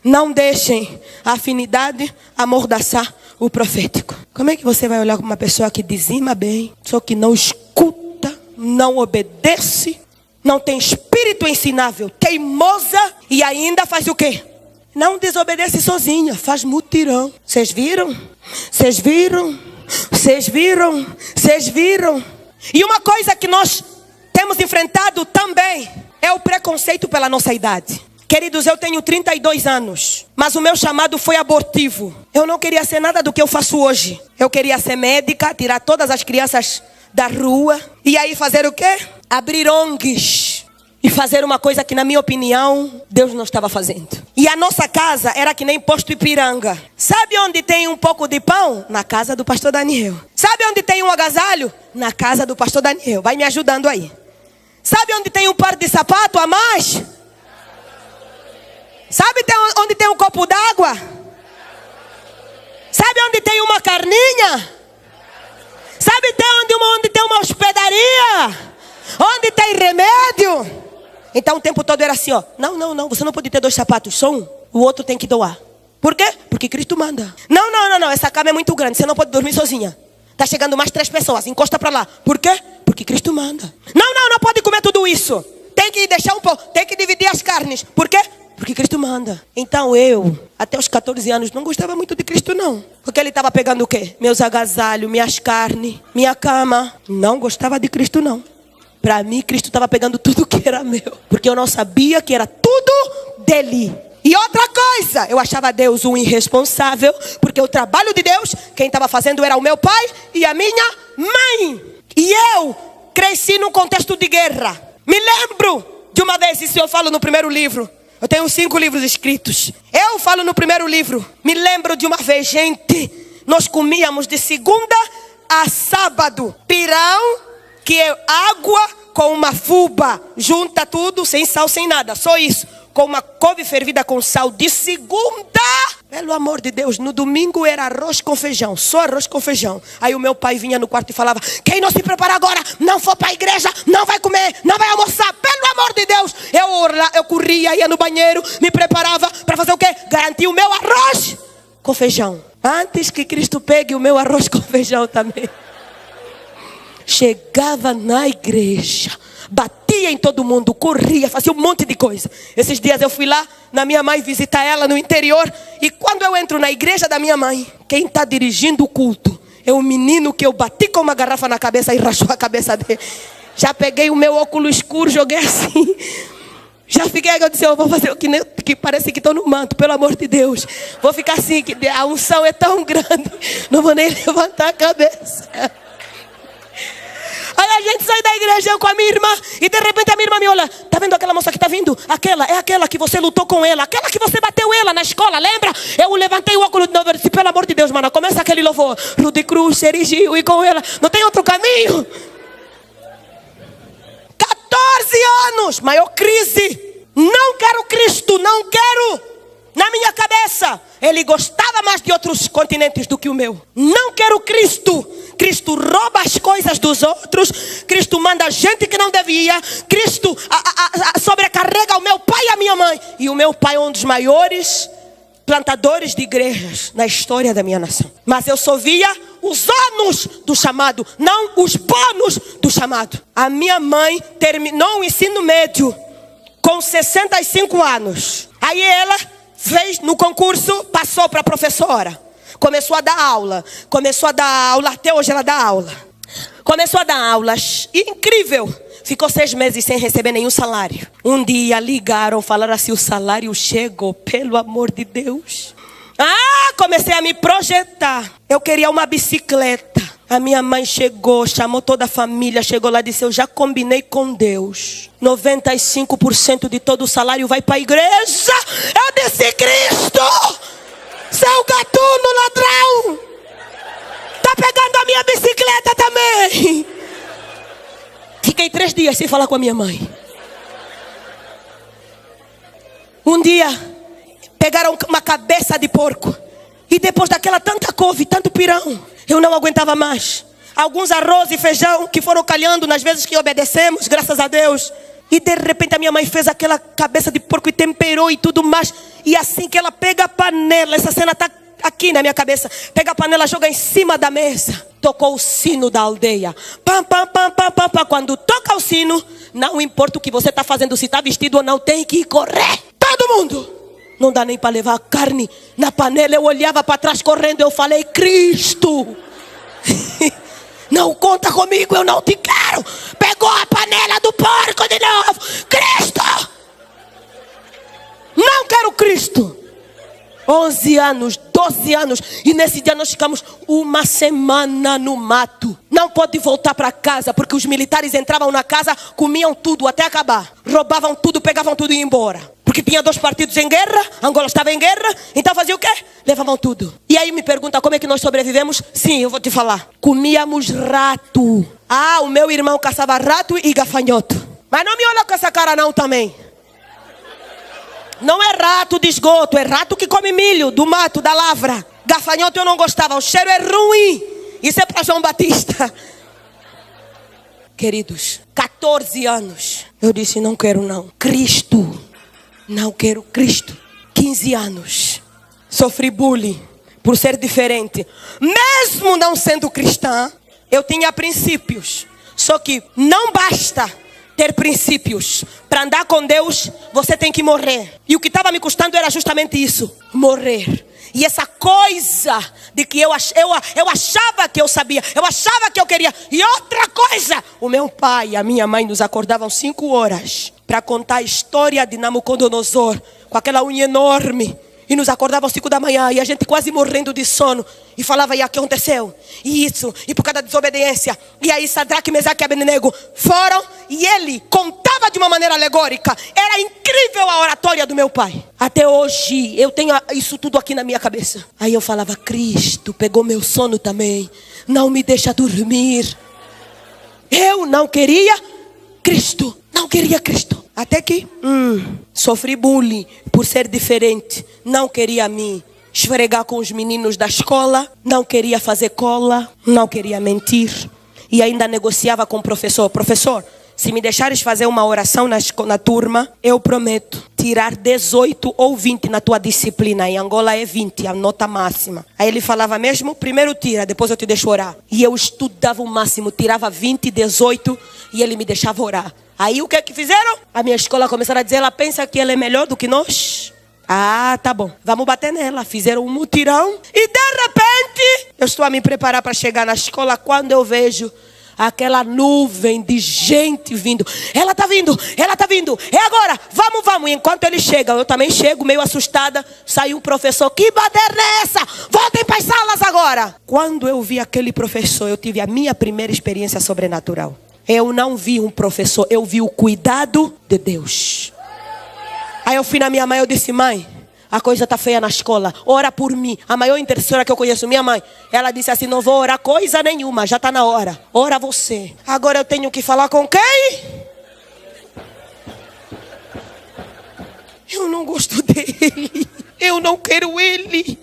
Speaker 1: Não deixem a afinidade amordaçar o profético. Como é que você vai olhar para uma pessoa que dizima bem, só que não escuta, não obedece, não tem espírito ensinável, teimosa e ainda faz o quê? Não desobedece sozinha, faz mutirão. Vocês viram? Vocês viram? Vocês viram? Vocês viram? E uma coisa que nós temos enfrentado também é o preconceito pela nossa idade. Queridos, eu tenho 32 anos, mas o meu chamado foi abortivo. Eu não queria ser nada do que eu faço hoje. Eu queria ser médica, tirar todas as crianças da rua. E aí fazer o quê? Abrir ONGs. E fazer uma coisa que, na minha opinião, Deus não estava fazendo. E a nossa casa era que nem posto Ipiranga. Sabe onde tem um pouco de pão? Na casa do pastor Daniel. Sabe onde tem um agasalho? Na casa do pastor Daniel. Vai me ajudando aí. Sabe onde tem um par de sapato a mais? Sabe onde tem um copo d'água? Sabe onde tem uma carninha? Sabe onde tem uma hospedaria? Onde tem remédio? Então o tempo todo era assim, ó. Não, você não pode ter 2 sapatos, só um. O outro tem que doar. Por quê? Porque Cristo manda. Não, essa cama é muito grande, você não pode dormir sozinha. Tá chegando mais 3 pessoas, encosta pra lá. Por quê? Porque Cristo manda. Não pode comer tudo isso. Tem que deixar um pouco, tem que dividir as carnes. Por quê? Porque Cristo manda. Então eu, até os 14 anos, não gostava muito de Cristo não. Porque ele estava pegando o quê? Meus agasalhos, minhas carnes, minha cama. Não gostava de Cristo não. Para mim, Cristo estava pegando tudo que era meu. Porque eu não sabia que era tudo dele. E outra coisa, eu achava Deus um irresponsável. Porque o trabalho de Deus, quem estava fazendo era o meu pai e a minha mãe. E eu cresci num contexto de guerra. Me lembro de uma vez, isso eu falo no primeiro livro. Eu tenho 5 livros escritos. Eu falo no primeiro livro. Me lembro de uma vez, gente. Nós comíamos de segunda a sábado pirão, que é água com uma fuba. Junta tudo, sem sal, sem nada. Só isso. Com uma couve fervida com sal de segunda. Pelo amor de Deus, no domingo era arroz com feijão. Só arroz com feijão. Aí o meu pai vinha no quarto e falava: quem não se preparar agora, não for para a igreja, não vai comer, não vai almoçar. Pelo amor de Deus. Eu corria, ia no banheiro, me preparava para fazer o quê? Garantir o meu arroz com feijão. Antes que Cristo pegue o meu arroz com feijão também. Chegava na igreja, batia em todo mundo, corria, fazia um monte de coisa. Esses dias eu fui lá na minha mãe visitar ela no interior. E quando eu entro na igreja da minha mãe, quem está dirigindo o culto é um menino que eu bati com uma garrafa na cabeça e rachou a cabeça dele. Já peguei o meu óculos escuro, joguei assim. Já fiquei, eu disse, eu vou fazer o que parece que estou no manto, pelo amor de Deus. Vou ficar assim, que a unção é tão grande, não vou nem levantar a cabeça. Aí a gente sai da igreja, eu com a minha irmã, e de repente a minha irmã me olha: tá vendo aquela moça que tá vindo? É aquela que você lutou com ela, aquela que você bateu ela na escola, lembra? Eu levantei o óculos de novo e disse: pelo amor de Deus, mana, começa aquele louvor. Rude Cruz, erigiu, e com ela, não tem outro caminho. 14 anos, maior crise. Não quero Cristo, não quero. Na minha cabeça, ele gostava mais de outros continentes do que o meu. Não quero Cristo. Cristo rouba as coisas dos outros. Cristo manda gente que não devia. Cristo sobrecarrega o meu pai e a minha mãe. E o meu pai é um dos maiores plantadores de igrejas na história da minha nação. Mas eu só via os ônus do chamado, não os bônus do chamado. A minha mãe terminou o ensino médio com 65 anos. Aí ela fez no concurso, passou para professora. Começou a dar aula, até hoje ela dá aula. Começou a dar aulas, incrível. Ficou 6 meses sem receber nenhum salário. Um dia ligaram, falaram assim: o salário chegou, pelo amor de Deus. Comecei a me projetar. Eu queria uma bicicleta. A minha mãe chegou, chamou toda a família, chegou lá e disse: eu já combinei com Deus. 95% de todo o salário vai para a igreja. Eu disse: Cristo, seu gatuno ladrão, pegando a minha bicicleta também. Fiquei 3 dias sem falar com a minha mãe. Um dia, pegaram uma cabeça de porco. E depois daquela tanta couve, tanto pirão, eu não aguentava mais. Alguns arroz e feijão que foram calhando nas vezes que obedecemos, graças a Deus. E de repente a minha mãe fez aquela cabeça de porco e temperou e tudo mais. E assim que ela pega a panela, essa cena está aqui na minha cabeça. Pega a panela, joga em cima da mesa. Tocou o sino da aldeia. Pam, pam, pam, pam, pam, pam. Quando toca o sino, não importa o que você está fazendo, se está vestido ou não, tem que correr. Todo mundo. Não dá nem para levar a carne na panela. Eu olhava para trás correndo, eu falei, Cristo, não conta comigo, eu não te quero. Pegou a panela do porco de novo. Cristo, não quero Cristo. 11 anos, 12 anos. E nesse dia nós ficamos uma semana no mato. Não pode voltar para casa, porque os militares entravam na casa, comiam tudo até acabar. Roubavam tudo, pegavam tudo e iam embora. Porque tinha 2 partidos em guerra, Angola estava em guerra, então fazia o quê? Levavam tudo. E aí me pergunta como é que nós sobrevivemos? Sim, eu vou te falar. Comíamos rato. Ah, o meu irmão caçava rato e gafanhoto. Mas não me olha com essa cara não também. Não é rato de esgoto, é rato que come milho do mato, da lavra. Gafanhoto eu não gostava, o cheiro é ruim. Isso é para João Batista. Queridos, 14 anos. Eu disse, não quero não. Cristo. Não quero Cristo. 15 anos. Sofri bullying por ser diferente. Mesmo não sendo cristã, eu tinha princípios. Só que não basta ter princípios. Para andar com Deus, você tem que morrer. E o que estava me custando era justamente isso. Morrer. E essa coisa de que eu achava que eu sabia. Eu achava que eu queria. E outra coisa. O meu pai e a minha mãe nos acordavam 5 horas. Para contar a história de Nabucodonosor. Com aquela unha enorme. E nos acordavam 5 da manhã. E a gente quase morrendo de sono. E falava, e o que aconteceu? E isso. E por causa da desobediência. E aí Sadraque, Mesaque e Abednego foram. E ele contava de uma maneira alegórica. Era incrível a oratória do meu pai. Até hoje eu tenho isso tudo aqui na minha cabeça. Aí eu falava, Cristo pegou meu sono também. Não me deixa dormir. Eu não queria Cristo. Não queria Cristo. Até que sofri bullying por ser diferente. Não queria me esfregar com os meninos da escola. Não queria fazer cola. Não queria mentir. E ainda negociava com o professor. Professor, se me deixares fazer uma oração na turma, eu prometo tirar 18 ou 20 na tua disciplina. Em Angola é 20, a nota máxima. Aí ele falava mesmo, primeiro tira, depois eu te deixo orar. E eu estudava o máximo, tirava 20, 18 e ele me deixava orar. Aí o que é que fizeram? A minha escola começaram a dizer, ela pensa que ela é melhor do que nós? Ah, tá bom, vamos bater nela. Fizeram um mutirão e de repente eu estou a me preparar para chegar na escola quando eu vejo aquela nuvem de gente vindo. Ela está vindo, é agora, vamos. E enquanto eles chegam, eu também chego meio assustada. Sai um professor, que baderna é essa? Voltem para as salas agora. Quando eu vi aquele professor, eu tive a minha primeira experiência sobrenatural. Eu não vi um professor, eu vi o cuidado de Deus. Aí eu fui na minha mãe, eu disse, mãe, a coisa está feia na escola, ora por mim. A maior intercessora que eu conheço, minha mãe, ela disse assim, não vou orar coisa nenhuma, já está na hora. Ora você. Agora eu tenho que falar com quem? Eu não gosto dele. Eu não quero ele.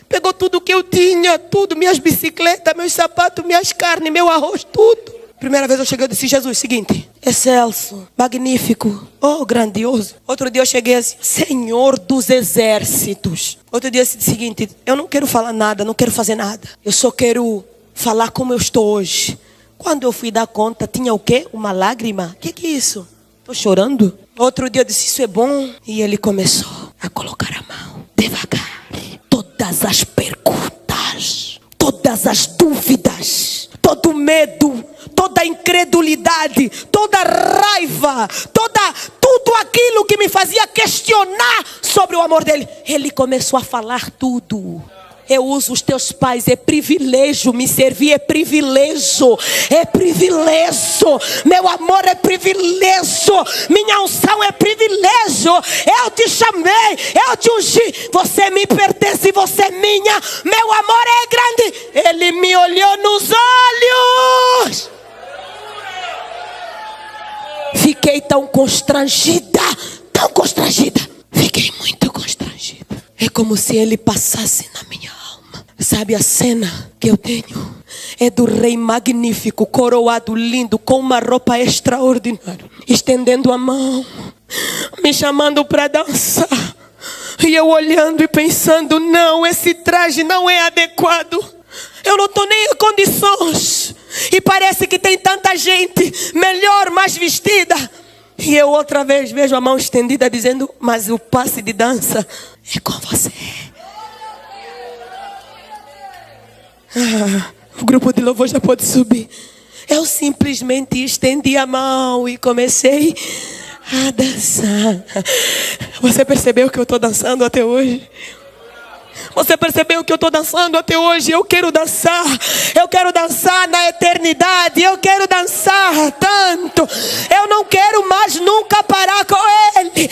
Speaker 1: Pegou tudo que eu tinha, tudo, minhas bicicletas, meus sapatos, minhas carnes, meu arroz, tudo. Primeira vez eu cheguei, eu disse, Jesus, seguinte, excelso, magnífico, oh, grandioso. Outro dia eu cheguei assim, Senhor dos exércitos. Outro dia eu disse o seguinte, eu não quero falar nada, não quero fazer nada. Eu só quero falar como eu estou hoje. Quando eu fui dar conta, tinha o quê? Uma lágrima. O que é isso? Estou chorando? Outro dia eu disse, isso é bom. E ele começou a colocar a mão, devagar. Todas as perguntas, todas as dúvidas, todo medo, toda a incredulidade, toda a raiva, tudo aquilo que me fazia questionar sobre o amor dele. Ele começou a falar tudo. Eu uso os teus pais, é privilégio. Me servir é privilégio. É privilégio. Meu amor é privilégio. Minha unção é privilégio. Eu te chamei, eu te ungi. Você me pertence, você é minha. Meu amor é grande. Ele me olhou nos olhos. Fiquei tão constrangida. Tão constrangida. Fiquei muito constrangida. É como se ele passasse na minha alma. Sabe a cena que eu tenho? É do rei magnífico, coroado, lindo, com uma roupa extraordinária, estendendo a mão, me chamando para dançar. E eu olhando e pensando, não, esse traje não é adequado. Eu não estou nem em condições. E parece que tem tanta gente melhor, mais vestida. E eu outra vez vejo a mão estendida dizendo, mas o passe de dança é com você. O grupo de louvor já pode subir. Eu simplesmente estendi a mão e comecei a dançar. Você percebeu que eu estou dançando até hoje? Você percebeu que eu estou dançando até hoje? Eu quero dançar. Eu quero dançar na eternidade. Eu quero dançar tanto. Eu não quero mais nunca parar com ele.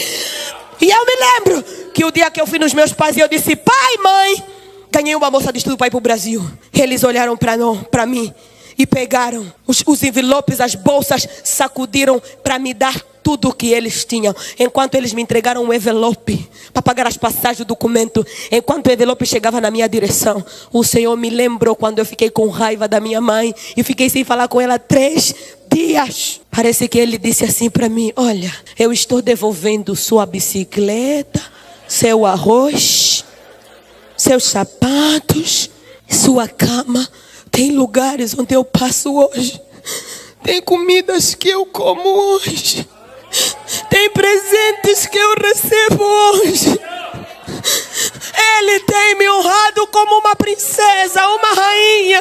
Speaker 1: E eu me lembro que o dia que eu fui nos meus pais e eu disse, pai, mãe, ganhei uma bolsa de estudo para ir para o Brasil. Eles olharam para mim e pegaram os envelopes, as bolsas, sacudiram para me dar tudo o que eles tinham. Enquanto eles me entregaram um envelope para pagar as passagens do documento, enquanto o envelope chegava na minha direção, o Senhor me lembrou quando eu fiquei com raiva da minha mãe e fiquei sem falar com ela 3 dias. Parece que ele disse assim para mim, olha, eu estou devolvendo sua bicicleta, seu arroz, seus sapatos, sua cama. Tem lugares onde eu passo hoje. Tem comidas que eu como hoje. Tem presentes que eu recebo hoje. Ele tem me honrado como uma princesa, uma rainha.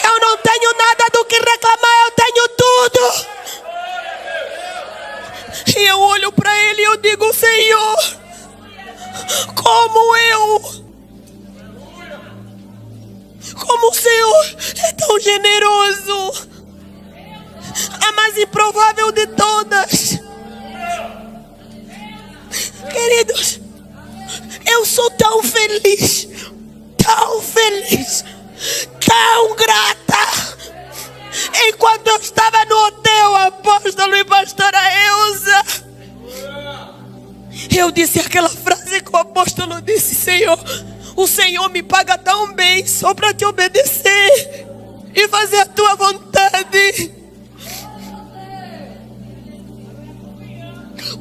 Speaker 1: Eu não tenho nada do que reclamar, eu tenho tudo. E eu olho para ele e eu digo, Senhor, como o Senhor é tão generoso. A mais improvável de todas. Queridos, eu sou tão feliz, tão grata. Enquanto eu estava no hotel, apóstolo e pastora Elza, eu disse aquela frase que o apóstolo disse, Senhor, o Senhor me paga tão bem só para te obedecer e fazer a tua vontade.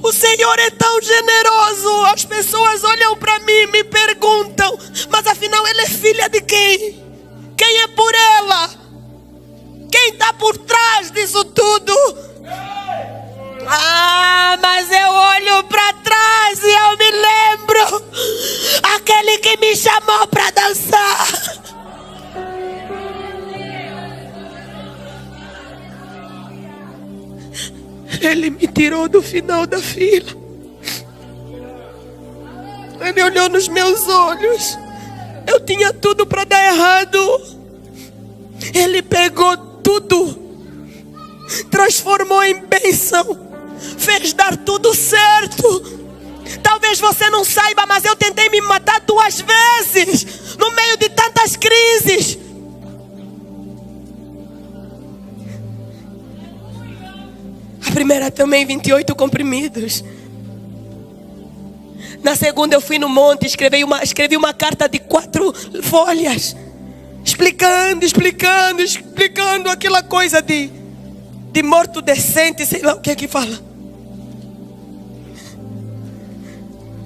Speaker 1: O Senhor é tão generoso. As pessoas olham para mim e me perguntam, mas afinal ela é filha de quem? Quem é por ela? Quem está por trás disso tudo? Mas eu olho para trás e eu me lembro aquele que me chamou para dançar. Ele me tirou do final da fila. Ele olhou nos meus olhos. Eu tinha tudo para dar errado. Ele pegou tudo, transformou em bênção, fez dar tudo certo. Talvez você não saiba, mas eu tentei me matar 2 vezes no meio de tantas crises. A primeira também 28 comprimidos. Na segunda eu fui no monte, escrevi uma carta de 4 folhas, explicando aquela coisa de morto decente, sei lá o que é que fala.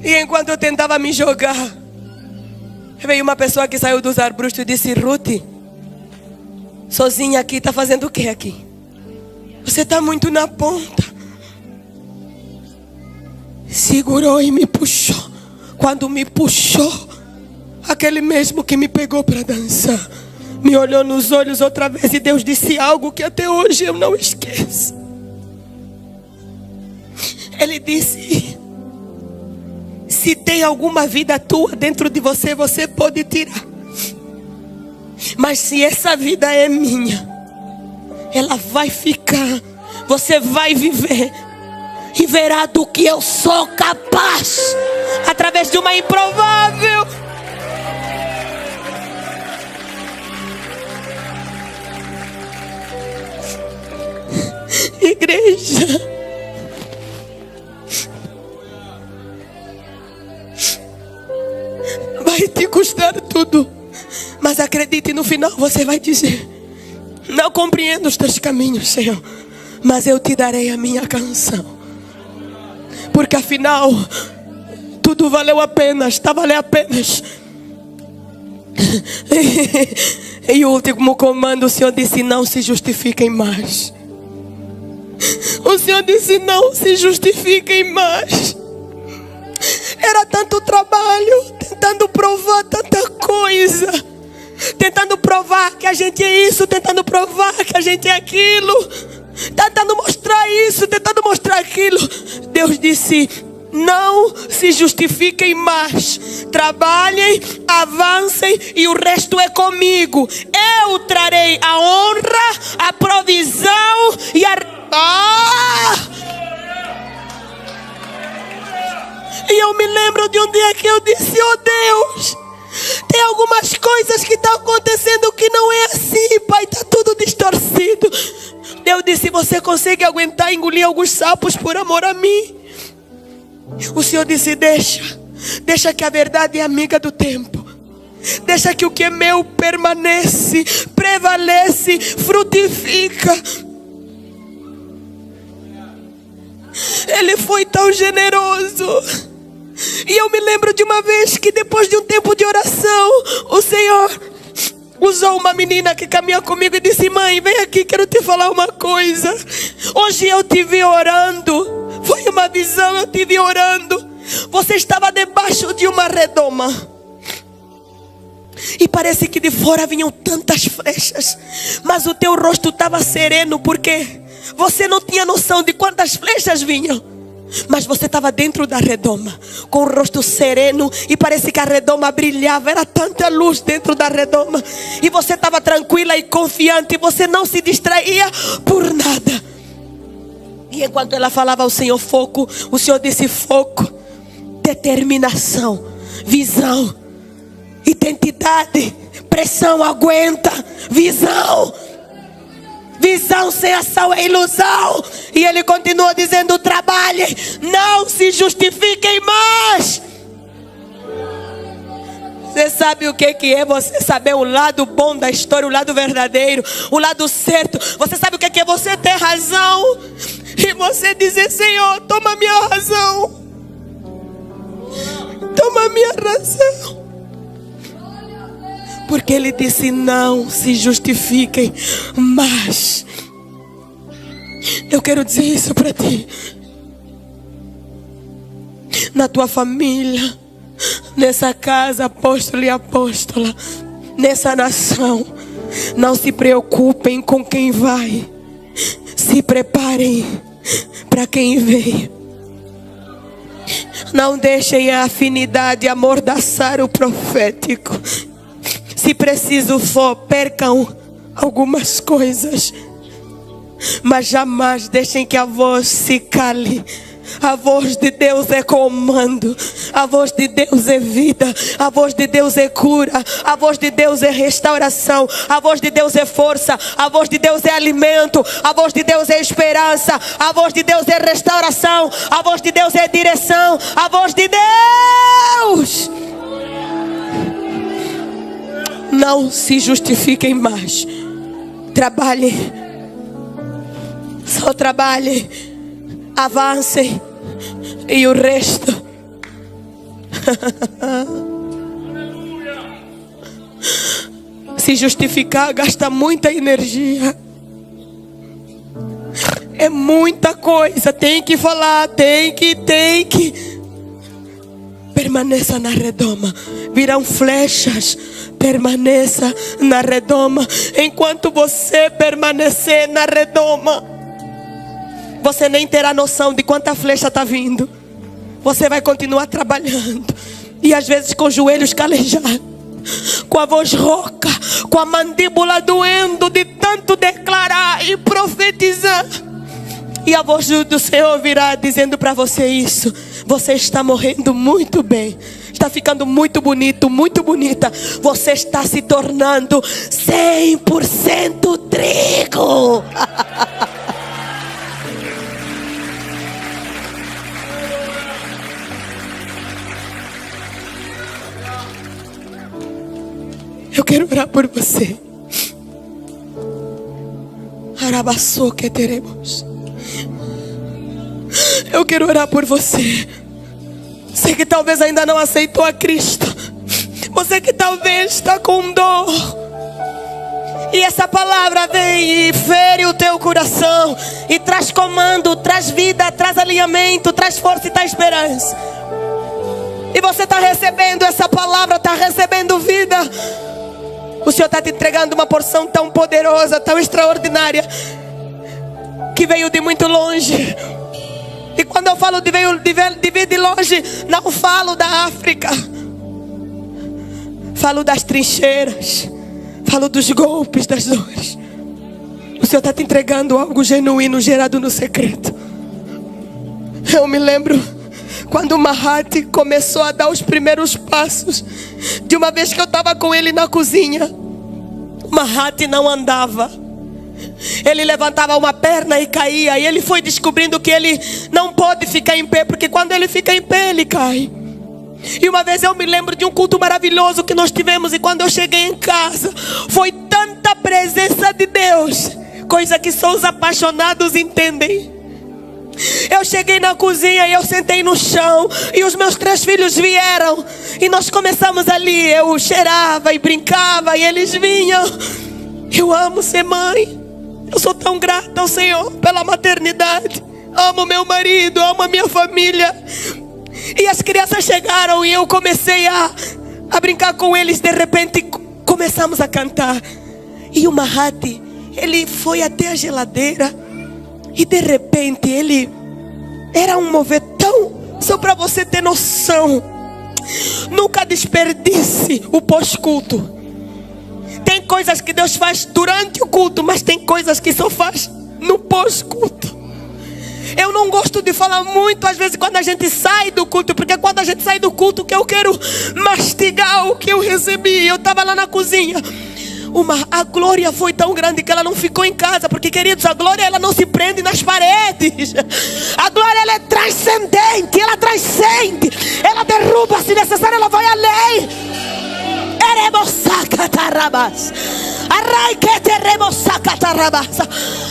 Speaker 1: E enquanto eu tentava me jogar, veio uma pessoa que saiu dos arbustos e disse, Ruth, sozinha aqui, está fazendo o que aqui? Você está muito na ponta. Segurou e me puxou. Quando me puxou, aquele mesmo que me pegou para dançar me olhou nos olhos outra vez e Deus disse algo que até hoje eu não esqueço. Ele disse, se Se tem alguma vida tua dentro de você, você pode tirar. Mas se essa vida é minha, ela vai ficar. Você vai viver e verá do que eu sou capaz através de uma improvável. Igreja, vai te custar tudo, mas acredite, no final você vai dizer: não compreendo os teus caminhos, Senhor, mas eu te darei a minha canção, porque afinal tudo valeu a pena, está valendo a pena. E o último comando, o Senhor disse: não se justifiquem mais. O Senhor disse: não se justifiquem mais. Era tanto trabalho, tentando provar tanta coisa, tentando provar que a gente é isso, tentando provar que a gente é aquilo, tentando mostrar isso, tentando mostrar aquilo. Deus disse: não se justifiquem mais. Trabalhem, avancem e o resto é comigo. Eu trarei a honra, a provisão e a... E eu me lembro de um dia que eu disse: oh Deus, tem algumas coisas que estão acontecendo que não é assim, Pai, está tudo distorcido. Deus disse: você consegue aguentar engolir alguns sapos por amor a mim? O Senhor disse: deixa que a verdade é amiga do tempo. Deixa que o que é meu permanece, prevalece, frutifica. Ele foi tão generoso. E eu me lembro de uma vez que depois de um tempo de oração, o Senhor usou uma menina que caminha comigo e disse: mãe, vem aqui, quero te falar uma coisa. Hoje eu te vi orando. Foi uma visão, eu te vi orando. Você estava debaixo de uma redoma. E parece que de fora vinham tantas flechas, mas o teu rosto estava sereno, porque você não tinha noção de quantas flechas vinham. Mas você estava dentro da redoma, com o rosto sereno, e parece que a redoma brilhava. Era tanta luz dentro da redoma. E você estava tranquila e confiante. Você não se distraía por nada. E enquanto ela falava ao Senhor foco, o Senhor disse: foco, determinação, visão, identidade, pressão, aguenta, visão. Visão sem ação é ilusão. E ele continua dizendo: trabalhem, não se justifiquem mais. Você sabe o que é você saber o lado bom da história, o lado verdadeiro, o lado certo. Você sabe o que é você ter razão e você dizer: Senhor, toma minha razão, toma minha razão. Porque ele disse: não se justifiquem mais. Eu quero dizer isso para ti. Na tua família, nessa casa, apóstolo e apóstola, nessa nação, não se preocupem com quem vai. Se preparem para quem veio. Não deixem a afinidade amordaçar o profético. Se preciso for, percam algumas coisas, mas jamais deixem que a voz se cale. A voz de Deus é comando. A voz de Deus é vida. A voz de Deus é cura. A voz de Deus é restauração. A voz de Deus é força. A voz de Deus é alimento. A voz de Deus é esperança. A voz de Deus é restauração. A voz de Deus é direção. A voz de Deus. Não se justifiquem mais. Trabalhem. Só trabalhem. Avancem. E o resto. Se justificar gasta muita energia. É muita coisa. Tem que falar. Tem que. Permaneça na redoma. Virão flechas. Permaneça na redoma. Enquanto você permanecer na redoma, você nem terá noção de quanta flecha está vindo. Você vai continuar trabalhando. E às vezes com os joelhos calejados, com a voz rouca, com a mandíbula doendo de tanto declarar e profetizar. E a voz do Senhor virá dizendo para você isso. Você está morrendo muito bem. Está ficando muito bonito, muito bonita. Você está se tornando 100% trigo. Eu quero orar por você. Arabaçô que teremos. Eu quero orar por você. Você que talvez ainda não aceitou a Cristo. Você que talvez está com dor. E essa palavra vem e fere o teu coração. E traz comando, traz vida, traz alinhamento, traz força e traz esperança. E você está recebendo essa palavra, está recebendo vida. O Senhor está te entregando uma porção tão poderosa, tão extraordinária, que veio de muito longe. E quando eu falo de vir de longe, não falo da África. Falo das trincheiras. Falo dos golpes, das dores. O Senhor está te entregando algo genuíno, gerado no secreto. Eu me lembro quando o Mahati começou a dar os primeiros passos. De uma vez que eu estava com ele na cozinha. O Mahati não andava. Ele levantava uma perna e caía. E ele foi descobrindo que ele não pode ficar em pé, porque quando ele fica em pé, ele cai. E uma vez eu me lembro de um culto maravilhoso que nós tivemos. E quando eu cheguei em casa, foi tanta presença de Deus, coisa que só os apaixonados entendem. Eu cheguei na cozinha e eu sentei no chão. E os meus 3 filhos vieram. E nós começamos ali. Eu cheirava e brincava e eles vinham. Eu amo ser mãe. Eu sou tão grata ao Senhor pela maternidade. Amo meu marido, amo a minha família. E as crianças chegaram e eu comecei a brincar com eles. De repente começamos a cantar. E o Mahati, ele foi até a geladeira. E de repente ele era um mover tão... Só para você ter noção. Nunca desperdice o pós-culto. Tem coisas que Deus faz durante o culto, mas tem coisas que só faz no pós-culto. Eu não gosto de falar muito às vezes quando a gente sai do culto, porque quando a gente sai do culto que eu quero mastigar o que eu recebi. Eu estava lá na cozinha. A glória foi tão grande que ela não ficou em casa. Porque, queridos, a glória ela não se prende nas paredes. A glória ela é transcendente. Ela transcende. Ela derruba, se necessário ela vai além.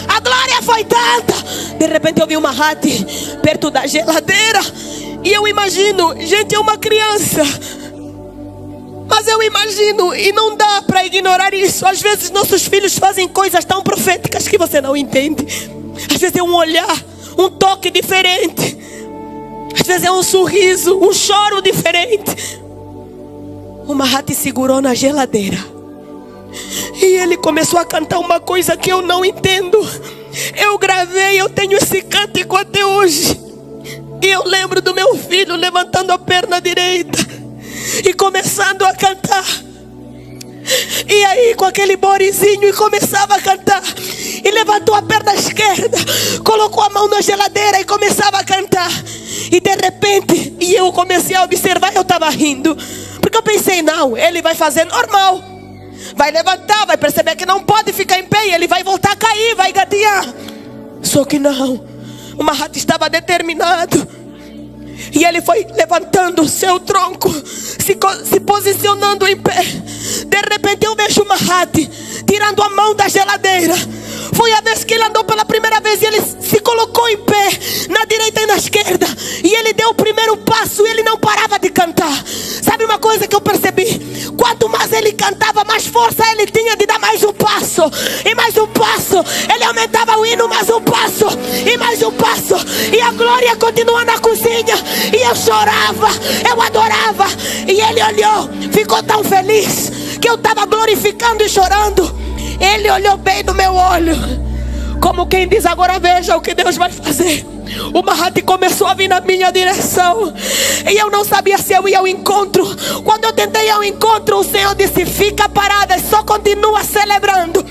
Speaker 1: A glória foi tanta. De repente eu vi uma Mahati perto da geladeira. E eu imagino, gente, é uma criança. Mas eu imagino, e não dá para ignorar isso. Às vezes nossos filhos fazem coisas tão proféticas que você não entende. Às vezes é um olhar, um toque diferente. Às vezes é um sorriso, um choro diferente. O Mahati segurou na geladeira. E ele começou a cantar uma coisa que eu não entendo. Eu gravei, eu tenho esse cântico até hoje. E eu lembro do meu filho levantando a perna direita e começando a cantar. E aí com aquele borezinho e começava a cantar. E levantou a perna esquerda, colocou a mão na geladeira e começava a cantar. E de repente, e eu comecei a observar, eu estava rindo. Porque eu pensei, não, ele vai fazer normal. Vai levantar, vai perceber que não pode ficar em pé. E ele vai voltar a cair, vai gatear. Só que não, o Mahati estava determinado. E ele foi levantando o seu tronco, se posicionando em pé. De repente eu vejo o Mahati tirando a mão da geladeira. Foi a vez que ele andou pela primeira vez e ele se colocou em pé, na direita e na esquerda. E ele deu o primeiro passo e ele não parava de cantar. Sabe uma coisa que eu percebi? Quanto mais ele cantava, mais força ele tinha de dar mais um passo. E mais um passo. Ele aumentava o hino, mais um passo. E mais um passo. E a glória continua na cozinha. E eu chorava, eu adorava. E ele olhou, ficou tão feliz que eu estava glorificando e chorando. Ele olhou bem no meu olho. Como quem diz: agora veja o que Deus vai fazer. O Mahati começou a vir na minha direção, e eu não sabia se eu ia ao encontro. Quando eu tentei ir ao encontro, o Senhor disse: fica parada e só continua celebrando.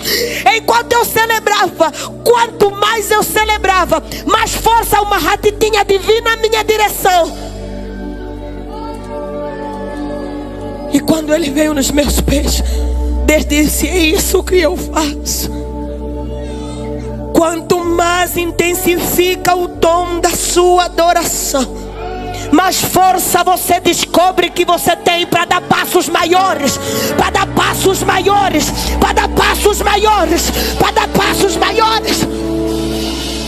Speaker 1: Enquanto eu celebrava, quanto mais eu celebrava, mais força o Mahati tinha de vir na minha direção. E quando ele veio nos meus pés, Deus disse: é isso que eu faço. Quanto mais intensifica o tom da sua adoração, mais força você descobre que você tem para dar passos maiores, para dar passos maiores, para dar passos maiores, para dar passos maiores.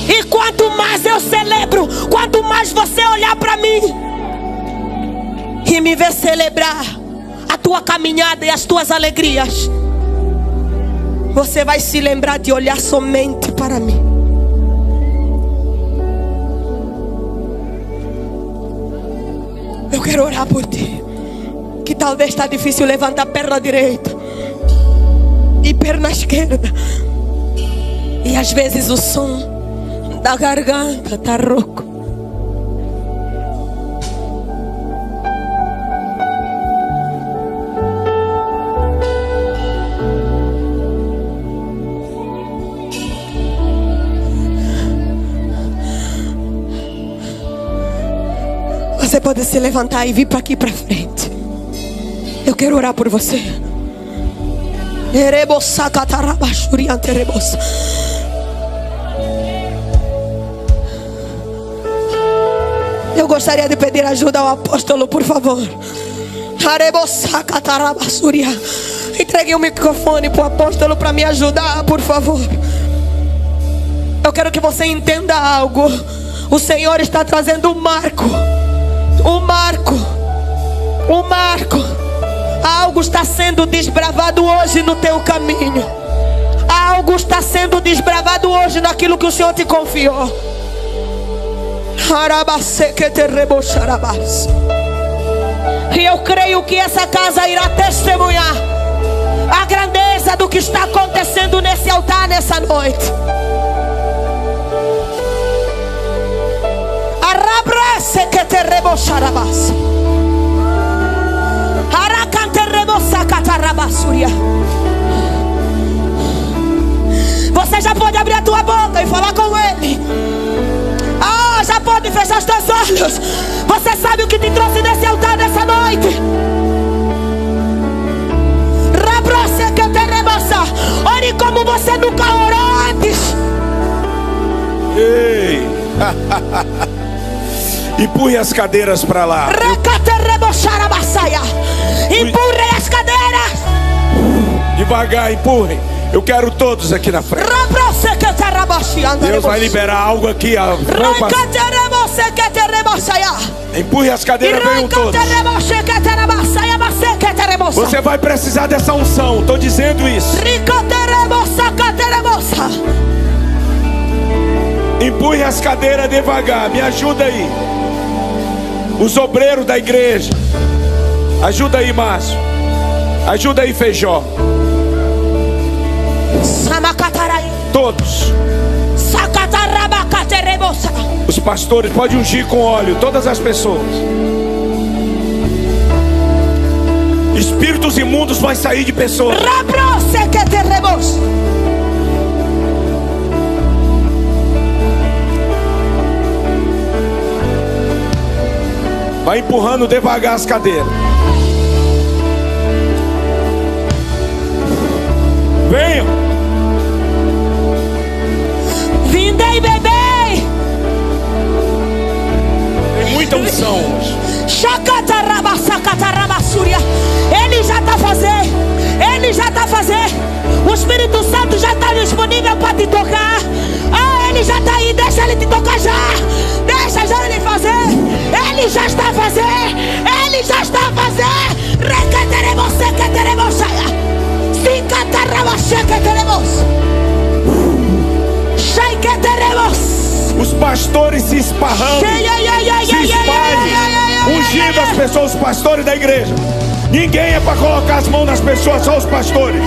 Speaker 1: E quanto mais eu celebro, quanto mais você olhar para mim e me ver celebrar a tua caminhada e as tuas alegrias, você vai se lembrar de olhar somente para mim. Eu quero orar por ti, que talvez está difícil levantar a perna direita e perna esquerda, e às vezes o som da garganta está rouco. Você pode se levantar e vir para aqui para frente. Eu quero orar por você. Eu gostaria de pedir ajuda ao apóstolo, por favor. Entregue o microfone para o apóstolo para me ajudar, por favor. Eu quero que você entenda algo. O Senhor está trazendo um marco. Algo está sendo desbravado hoje no teu caminho. Algo está sendo desbravado hoje naquilo que o Senhor te confiou. E eu creio que essa casa irá testemunhar a grandeza do que está acontecendo nesse altar nessa noite. Você já pode abrir a tua boca e falar com Ele. Já pode fechar os teus olhos. Você sabe o que te trouxe nesse altar nessa noite. Ore como você nunca orou antes.
Speaker 2: Ei. Empurre as cadeiras para lá.
Speaker 1: Empurre as cadeiras.
Speaker 2: Devagar, empurrem. Eu quero todos aqui na frente. Deus vai liberar algo aqui. Empurre as cadeiras, venham todos. Você vai precisar dessa unção, estou dizendo isso. Empurre as cadeiras devagar, me ajuda aí. Os obreiros da igreja, ajuda aí, Márcio. Ajuda aí, Feijó. Todos. Os pastores, pode ungir com óleo todas as pessoas. Espíritos imundos vão sair de pessoas. Vai empurrando devagar as cadeiras. Venham.
Speaker 1: Vindei, bebê.
Speaker 2: Tem muita unção hoje.
Speaker 1: Ele já está fazendo. Ele já está fazendo. O Espírito Santo já está disponível para te tocar. Ele já está aí. Deixa ele te tocar já. Deixa já ele fazer. Ele já está fazendo. Ele já está fazendo. Requeteremos, requeteremos. Sim, catarramos, requeteremos.
Speaker 2: Os pastores se esparrando, se espalhem, ungindo as pessoas, os pastores da igreja. Ninguém é para colocar as mãos nas pessoas, só os pastores.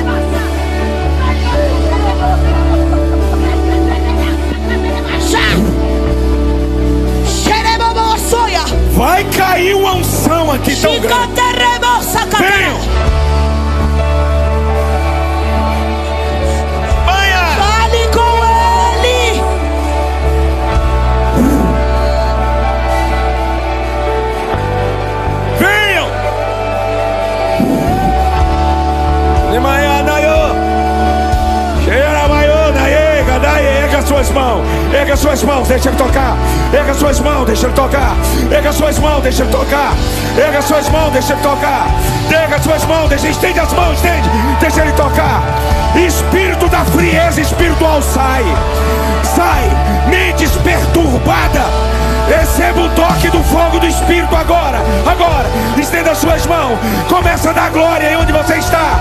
Speaker 2: unção aqui tão grande. Venham.
Speaker 1: Fale com Ele.
Speaker 2: Venham. Erga suas mãos, erga suas mãos, deixa ele tocar. Erga suas mãos, deixa ele tocar. Erga suas mãos, deixa ele tocar. Erga suas mãos, deixa ele tocar. Erga suas mãos, estende as mãos, estende, deixa ele tocar. Espírito da frieza espiritual sai. Mentes perturbadas, receba o toque do fogo do Espírito agora. Estenda as suas mãos. Começa a dar glória aí onde você está.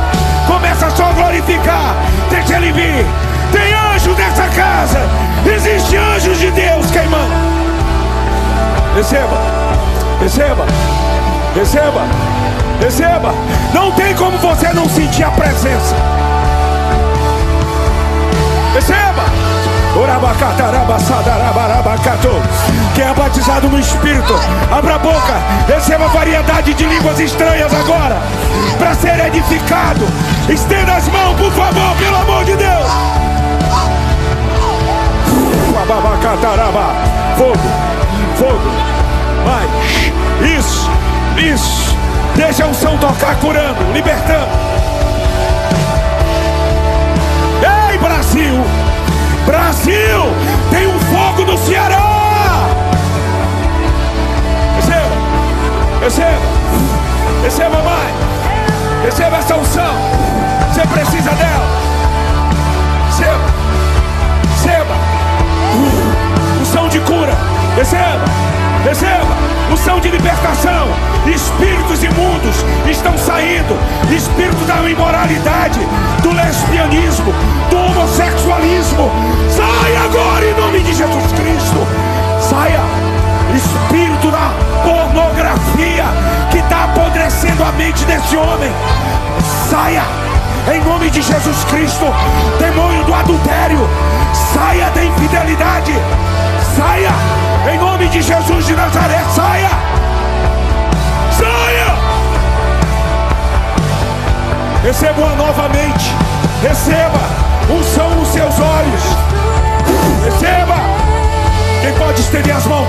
Speaker 2: Começa só a glorificar. Deixa ele vir. Tem anjos nessa casa. Existem anjos de Deus queimando. Receba. Não tem como você não sentir a presença. Receba. Quem é batizado no Espírito, abra a boca, receba variedade de línguas estranhas agora, para ser edificado. Estenda as mãos, por favor, pelo amor de Deus. Fogo. Vai. Isso. Deixa a unção tocar, curando, libertando. Ei, Brasil, tem um fogo no Ceará. Receba, mãe. Receba essa unção. Você precisa dela. Receba. Unção de cura. Receba. Unção de libertação. Espíritos imundos estão saindo. Espírito da imoralidade, do lesbianismo, do homossexualismo. Saia agora em nome de Jesus Cristo. Saia. Espírito da pornografia que está apodrecendo a mente desse homem. Saia em nome de Jesus Cristo. Demônio do adultério, saia da infidelidade. Saia em nome de Jesus de Nazaré. Saia. Receba uma nova mente. Receba unção nos seus olhos. Receba. Quem pode estender as mãos?